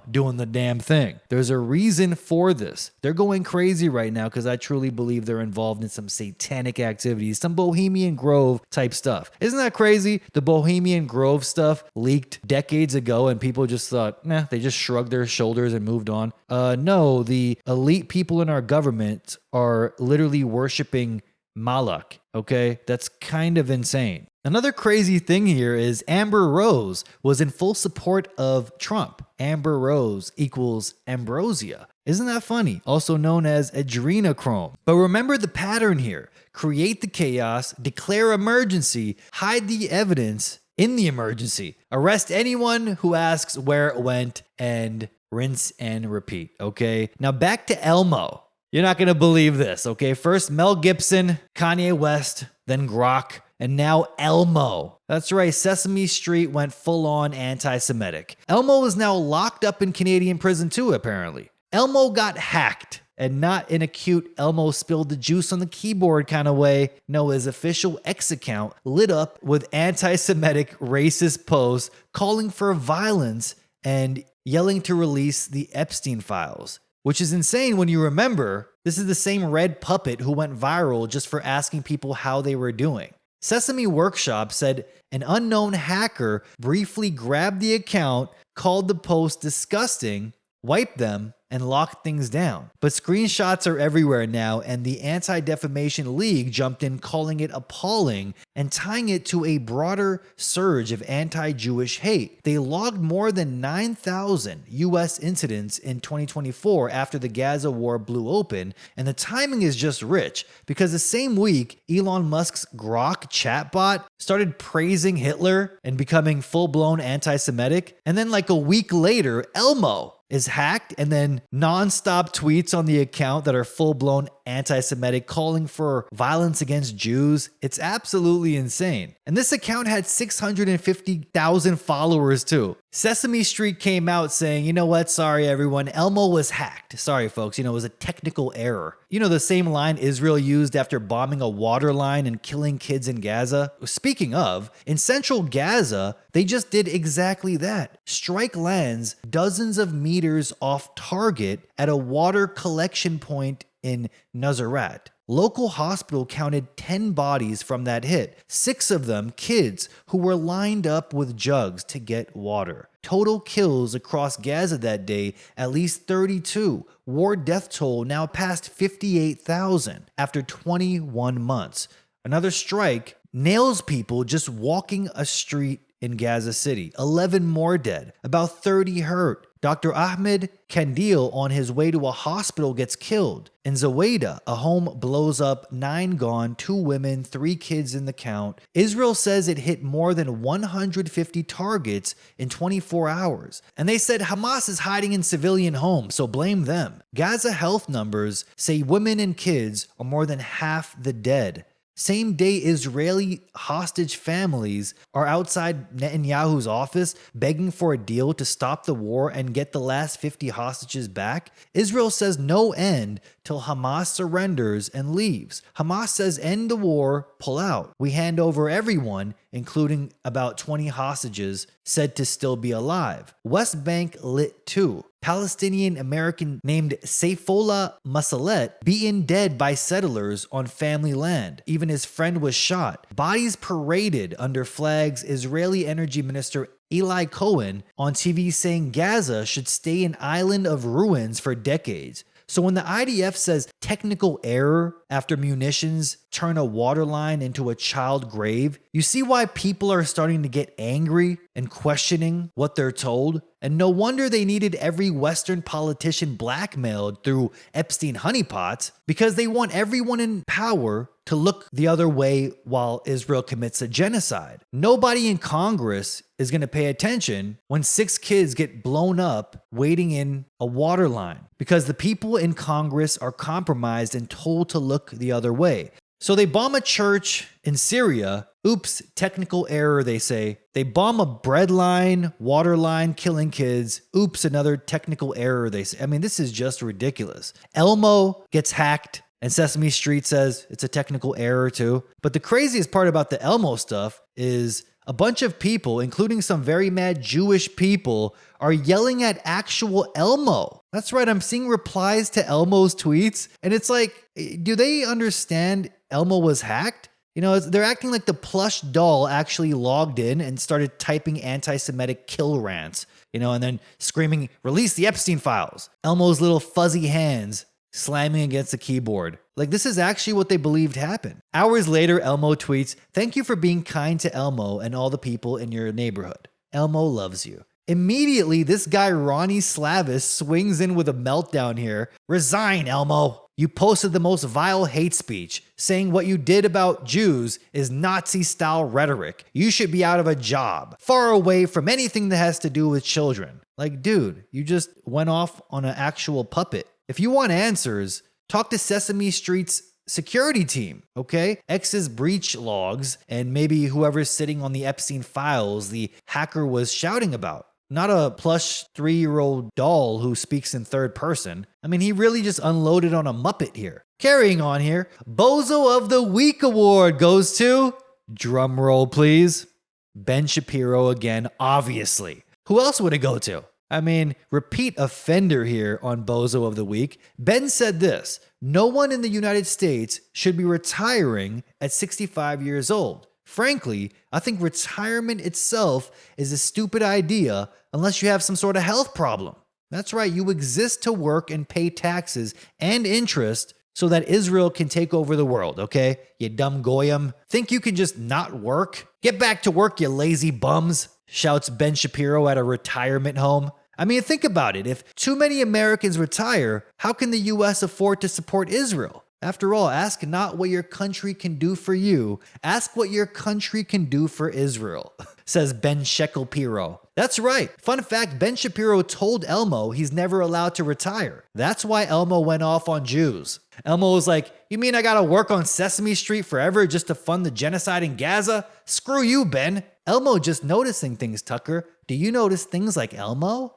doing the damn thing. There's a reason for this. They're going crazy right now because I truly believe they're involved in some satanic activities, some Bohemian Grove type stuff. Isn't that crazy? The Bohemian Grove stuff leaked decades ago and people just thought, nah, they just shrugged their shoulders and moved on. No, the elite people in our government are literally worshiping Malak, okay? That's kind of insane. Another crazy thing here is Amber Rose was in full support of Trump. Amber Rose equals Ambrosia. Isn't that funny? Also known as adrenochrome. But remember the pattern here. Create the chaos, declare emergency, hide the evidence in the emergency, arrest anyone who asks where it went, and rinse and repeat, okay? Now back to Elmo. You're not gonna believe this, okay? First Mel Gibson, Kanye West, then Grok, and now Elmo. That's right, Sesame Street went full-on anti-Semitic. Elmo is now locked up in Canadian prison too, apparently. Elmo got hacked, and not in a cute Elmo spilled the juice on the keyboard kind of way. No, his official X account lit up with anti-Semitic racist posts calling for violence and yelling to release the Epstein files, which is insane when you remember this is the same red puppet who went viral just for asking people how they were doing. Sesame Workshop said an unknown hacker briefly grabbed the account, called the post disgusting, wiped them, and locked things down. But screenshots are everywhere now, and the Anti-Defamation League jumped in, calling it appalling and tying it to a broader surge of anti-Jewish hate. They logged more than 9,000 US incidents in 2024 after the Gaza war blew open, and the timing is just rich because the same week Elon Musk's Grok chatbot started praising Hitler and becoming full-blown anti-Semitic, and then like a week later, Elmo is hacked, and then non-stop tweets on the account that are full-blown anti-Semitic, calling for violence against Jews. It's absolutely insane. And this account had 650,000 followers too. Sesame Street came out saying, you know what, sorry everyone, Elmo was hacked. Sorry folks, it was a technical error. The same line Israel used after bombing a water line and killing kids in Gaza? Speaking of, in central Gaza, they just did exactly that. Strike lands dozens of meters off target at a water collection point in Nazareth. Local hospital counted 10 bodies from that hit, 6 of them kids who were lined up with jugs to get water. Total kills across Gaza that day, at least 32. War death toll now past 58,000 after 21 months. Another strike nails people just walking a street in Gaza City. 11 more dead, about 30 hurt. Dr. Ahmed Kandil on his way to a hospital gets killed. In Zaweda, a home blows up, 9 gone, 2 women, 3 kids in the count. Israel says it hit more than 150 targets in 24 hours. And they said Hamas is hiding in civilian homes, so blame them. Gaza health numbers say women and kids are more than half the dead. Same-day Israeli hostage families are outside Netanyahu's office begging for a deal to stop the war and get the last 50 hostages back. Israel says no end till Hamas surrenders and leaves. Hamas says end the war, pull out. We hand over everyone, including about 20 hostages said to still be alive. West Bank lit too. Palestinian American named Saifullah Masalet beaten dead by settlers on family land. Even his friend was shot. Bodies paraded under flags. Israeli Energy Minister Eli Cohen on TV saying Gaza should stay an island of ruins for decades. So when the IDF says technical error after munitions turn a water line into a child grave, you see why people are starting to get angry and questioning what they're told? And no wonder they needed every Western politician blackmailed through Epstein honeypots, because they want everyone in power to look the other way while Israel commits a genocide. Nobody in Congress is going to pay attention when 6 kids get blown up waiting in a water line, because the people in Congress are compromised and told to look the other way. So they bomb a church in Syria. Oops, technical error, they say. They bomb a bread line, water line, killing kids. Oops, another technical error, they say. I mean, this is just ridiculous. Elmo gets hacked, and Sesame Street says it's a technical error too. But the craziest part about the Elmo stuff is a bunch of people, including some very mad Jewish people, are yelling at actual Elmo. That's right, I'm seeing replies to Elmo's tweets, and it's like, do they understand Elmo was hacked? They're acting like the plush doll actually logged in and started typing anti-Semitic kill rants, and then screaming, release the Epstein files. Elmo's little fuzzy hands slamming against the keyboard. Like, this is actually what they believed happened. Hours later, Elmo tweets, thank you for being kind to Elmo and all the people in your neighborhood. Elmo loves you. Immediately, this guy Ronnie Slavis swings in with a meltdown here. Resign, Elmo. You posted the most vile hate speech, saying what you did about Jews is Nazi-style rhetoric. You should be out of a job, far away from anything that has to do with children. Like, dude, you just went off on an actual puppet. If you want answers, talk to Sesame Street's security team, okay? X's breach logs and maybe whoever's sitting on the Epstein files the hacker was shouting about. Not a plush 3-year-old doll who speaks in third person. I mean, he really just unloaded on a Muppet here. Carrying on here, Bozo of the Week award goes to, drum roll please, Ben Shapiro again, obviously. Who else would it go to? I mean, repeat offender here on Bozo of the Week. Ben said this, no one in the United States should be retiring at 65 years old. Frankly, I think retirement itself is a stupid idea unless you have some sort of health problem. That's right, you exist to work and pay taxes and interest so that Israel can take over the world, okay? You dumb goyim. Think you can just not work? Get back to work, you lazy bums, shouts Ben Shapiro at a retirement home. I mean, think about it. If too many Americans retire, how can the US afford to support Israel? After all, ask not what your country can do for you. Ask what your country can do for Israel, says Ben Shekels-Piro. That's right. Fun fact, Ben Shapiro told Elmo he's never allowed to retire. That's why Elmo went off on Jews. Elmo was like, you mean I gotta work on Sesame Street forever just to fund the genocide in Gaza? Screw you, Ben. Elmo just noticing things, Tucker. Do you notice things like Elmo?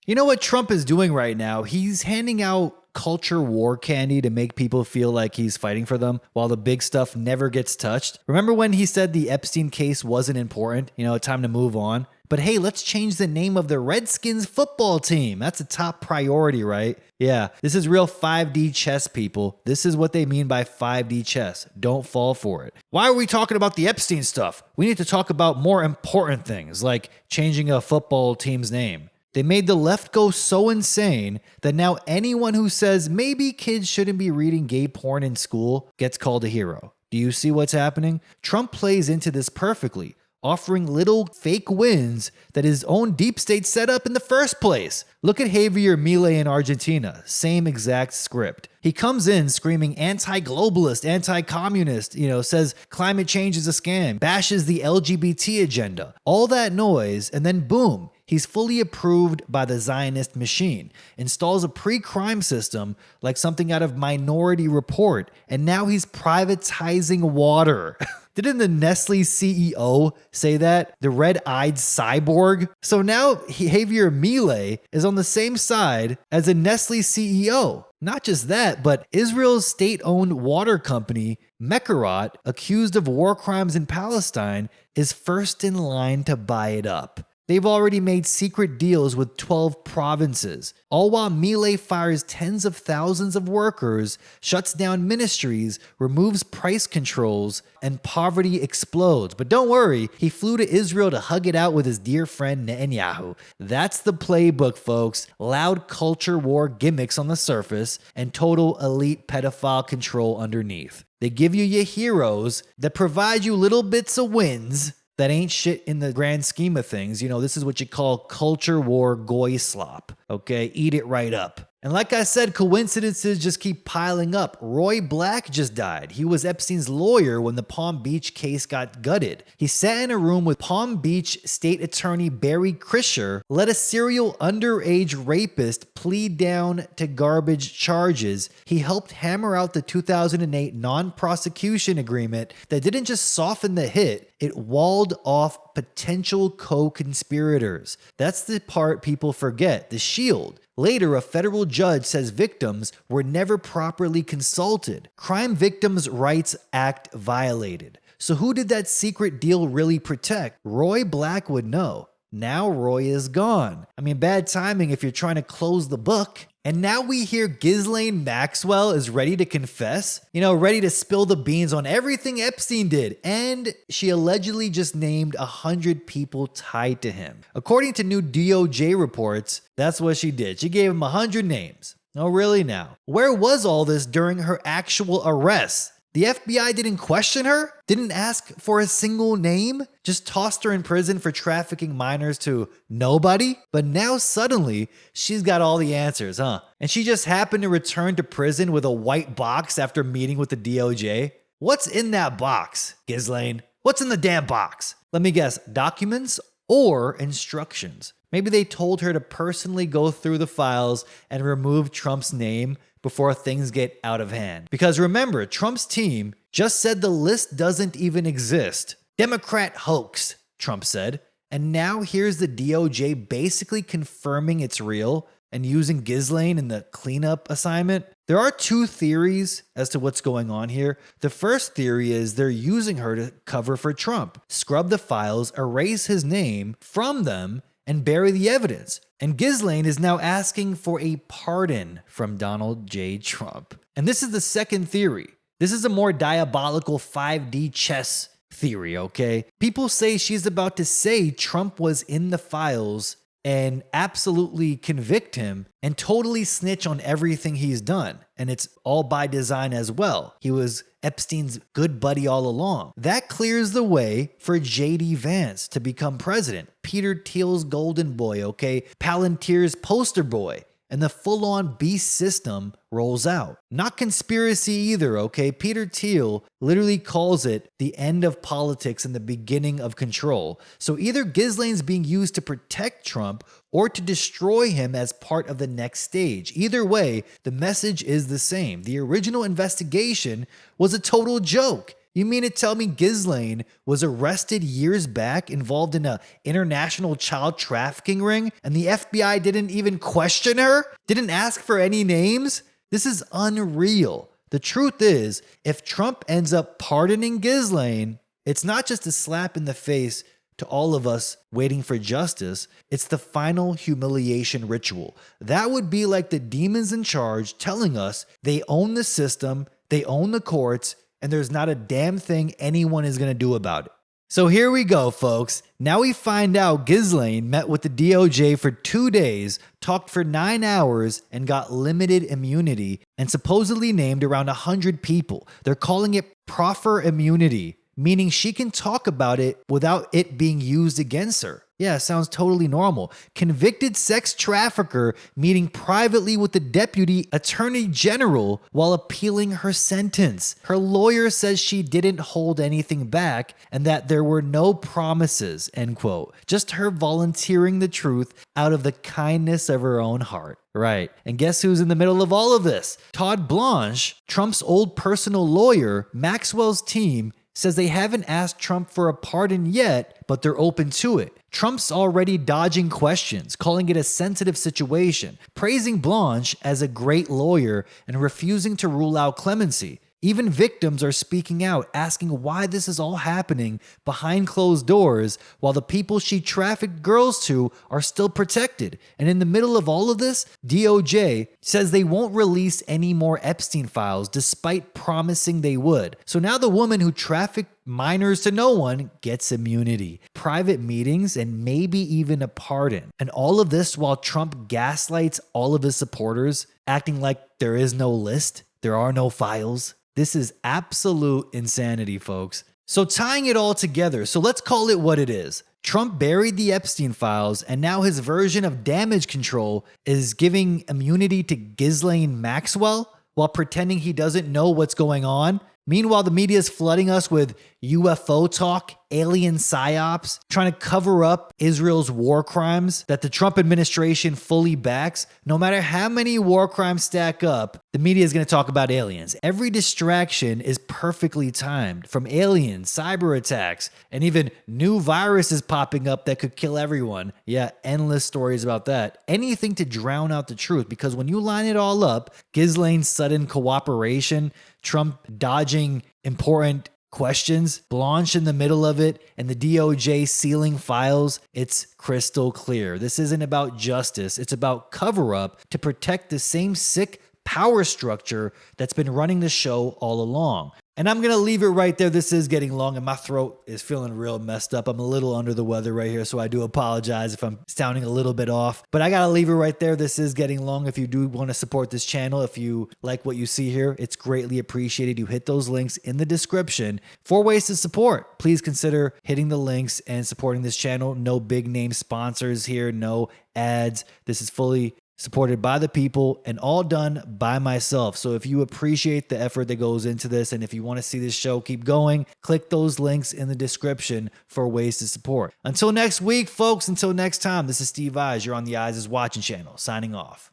You know what Trump is doing right now? He's handing out culture war candy to make people feel like he's fighting for them while the big stuff never gets touched. Remember when he said the Epstein case wasn't important? Time to move on. But hey, let's change the name of the Redskins football team. That's a top priority, right? Yeah, this is real 5D chess, people. This is what they mean by 5D chess. Don't fall for it. Why are we talking about the Epstein stuff? We need to talk about more important things, like changing a football team's name. They made the left go so insane that now anyone who says maybe kids shouldn't be reading gay porn in school gets called a hero. Do you see what's happening? Trump plays into this perfectly, offering little fake wins that his own deep state set up in the first place. Look at Javier Milei in Argentina, same exact script. He comes in screaming anti-globalist, anti-communist, says climate change is a scam, bashes the LGBT agenda, all that noise, and then boom, he's fully approved by the Zionist machine, installs a pre-crime system like something out of Minority Report, and now he's privatizing water. Didn't the Nestle CEO say that? The red-eyed cyborg? So now Javier Milei is on the same side as a Nestle CEO. Not just that, but Israel's state-owned water company, Mekarot, accused of war crimes in Palestine, is first in line to buy it up. They've already made secret deals with 12 provinces, all while Milei fires tens of thousands of workers, shuts down ministries, removes price controls, and poverty explodes. But don't worry, he flew to Israel to hug it out with his dear friend Netanyahu. That's the playbook, folks. Loud culture war gimmicks on the surface and total elite pedophile control underneath. They give you your heroes that provide you little bits of wins that ain't shit in the grand scheme of things. This is what you call culture war goy slop. Okay, eat it right up. And like I said, coincidences just keep piling up. Roy Black just died. He was Epstein's lawyer when the Palm Beach case got gutted. He sat in a room with Palm Beach State Attorney Barry Krischer, let a serial underage rapist plead down to garbage charges. He helped hammer out the 2008 non-prosecution agreement that didn't just soften the hit, it walled off potential co-conspirators. That's the part people forget, the shield. Later, a federal judge says victims were never properly consulted. Crime Victims' Rights Act violated. So who did that secret deal really protect? Roy Black would know. Now Roy is gone. Bad timing if you're trying to close the book. And now we hear Ghislaine Maxwell is ready to confess, ready to spill the beans on everything Epstein did. And she allegedly just named 100 people tied to him. According to new DOJ reports, that's what she did. She gave him 100 names. Oh, really now? Where was all this during her actual arrest? The FBI didn't question her? Didn't ask for a single name? Just tossed her in prison for trafficking minors to nobody? But now suddenly, she's got all the answers, huh? And she just happened to return to prison with a white box after meeting with the DOJ? What's in that box, Ghislaine? What's in the damn box? Let me guess, documents or instructions? Maybe they told her to personally go through the files and remove Trump's name before things get out of hand. Because remember, Trump's team just said the list doesn't even exist. Democrat hoax, Trump said. And now here's the DOJ basically confirming it's real and using Ghislaine in the cleanup assignment. There are two theories as to what's going on here. The first theory is they're using her to cover for Trump, scrub the files, erase his name from them, and bury the evidence. And Ghislaine is now asking for a pardon from Donald J. Trump. And this is the second theory. This is a more diabolical 5D chess theory, okay? People say she's about to say Trump was in the files and absolutely convict him and totally snitch on everything he's done. And it's all by design as well. He was Epstein's good buddy all along. That clears the way for J.D. Vance to become president. Peter Thiel's golden boy, okay? Palantir's poster boy. and the full-on beast system rolls out. Not conspiracy either, okay? Peter Thiel literally calls it the end of politics and the beginning of control. So either Ghislaine's being used to protect Trump or to destroy him as part of the next stage. Either way, the message is the same. The original investigation was a total joke. You mean to tell me Ghislaine was arrested years back, involved in an international child trafficking ring, and the FBI didn't even question her? Didn't ask for any names? This is unreal. The truth is, if Trump ends up pardoning Ghislaine, it's not just a slap in the face to all of us waiting for justice, it's the final humiliation ritual. That would be like the demons in charge telling us they own the system, they own the courts, and there's not a damn thing anyone is going to do about it. So here we go, folks. Now we find out Ghislaine met with the DOJ for 2 days, talked for 9 hours, and got limited immunity, and supposedly named around 100 people. They're calling it proffer immunity, meaning she can talk about it without it being used against her. Yeah, sounds totally normal. Convicted sex trafficker meeting privately with the deputy attorney general while appealing her sentence. Her lawyer says she didn't hold anything back and that there were no promises, end quote. Just her volunteering the truth out of the kindness of her own heart. Right. And guess who's in the middle of all of this? Todd Blanche, Trump's old personal lawyer, Maxwell's team, says they haven't asked Trump for a pardon yet, but they're open to it. Trump's already dodging questions, calling it a sensitive situation, praising Blanche as a great lawyer and refusing to rule out clemency. Even victims are speaking out, asking why this is all happening behind closed doors while the people she trafficked girls to are still protected. And in the middle of all of this, DOJ says they won't release any more Epstein files despite promising they would. So now the woman who trafficked minors to no one gets immunity, private meetings, and maybe even a pardon. And all of this while Trump gaslights all of his supporters, acting like there is no list, there are no files. This is absolute insanity, folks. So tying it all together, so let's call it what it is. Trump buried the Epstein files, and now his version of damage control is giving immunity to Ghislaine Maxwell while pretending he doesn't know what's going on. Meanwhile, the media is flooding us with UFO talk, alien psyops, trying to cover up Israel's war crimes that the Trump administration fully backs. No matter how many war crimes stack up, the media is going to talk about aliens. Every distraction is perfectly timed, from aliens, cyber attacks, and even new viruses popping up that could kill everyone. Yeah, endless stories about that. Anything to drown out the truth, because when you line it all up, Ghislaine's sudden cooperation, Trump dodging important questions, Blanche in the middle of it, and the DOJ sealing files, it's crystal clear. This isn't about justice. It's about cover-up to protect the same sick power structure that's been running the show all along. And I'm going to leave it right there. This is getting long and my throat is feeling real messed up. I'm a little under the weather right here, so I do apologize if I'm sounding a little bit off. But I got to leave it right there. This is getting long. If you do want to support this channel, if you like what you see here, it's greatly appreciated. You hit those links in the description. 4 ways to support. Please consider hitting the links and supporting this channel. No big name sponsors here, no ads. This is fully supported by the people and all done by myself. So if you appreciate the effort that goes into this, and if you want to see this show keep going, click those links in the description for ways to support. Until next week, folks, until next time, this is Steve Eyes. You're on the Eyes is Watching channel, signing off.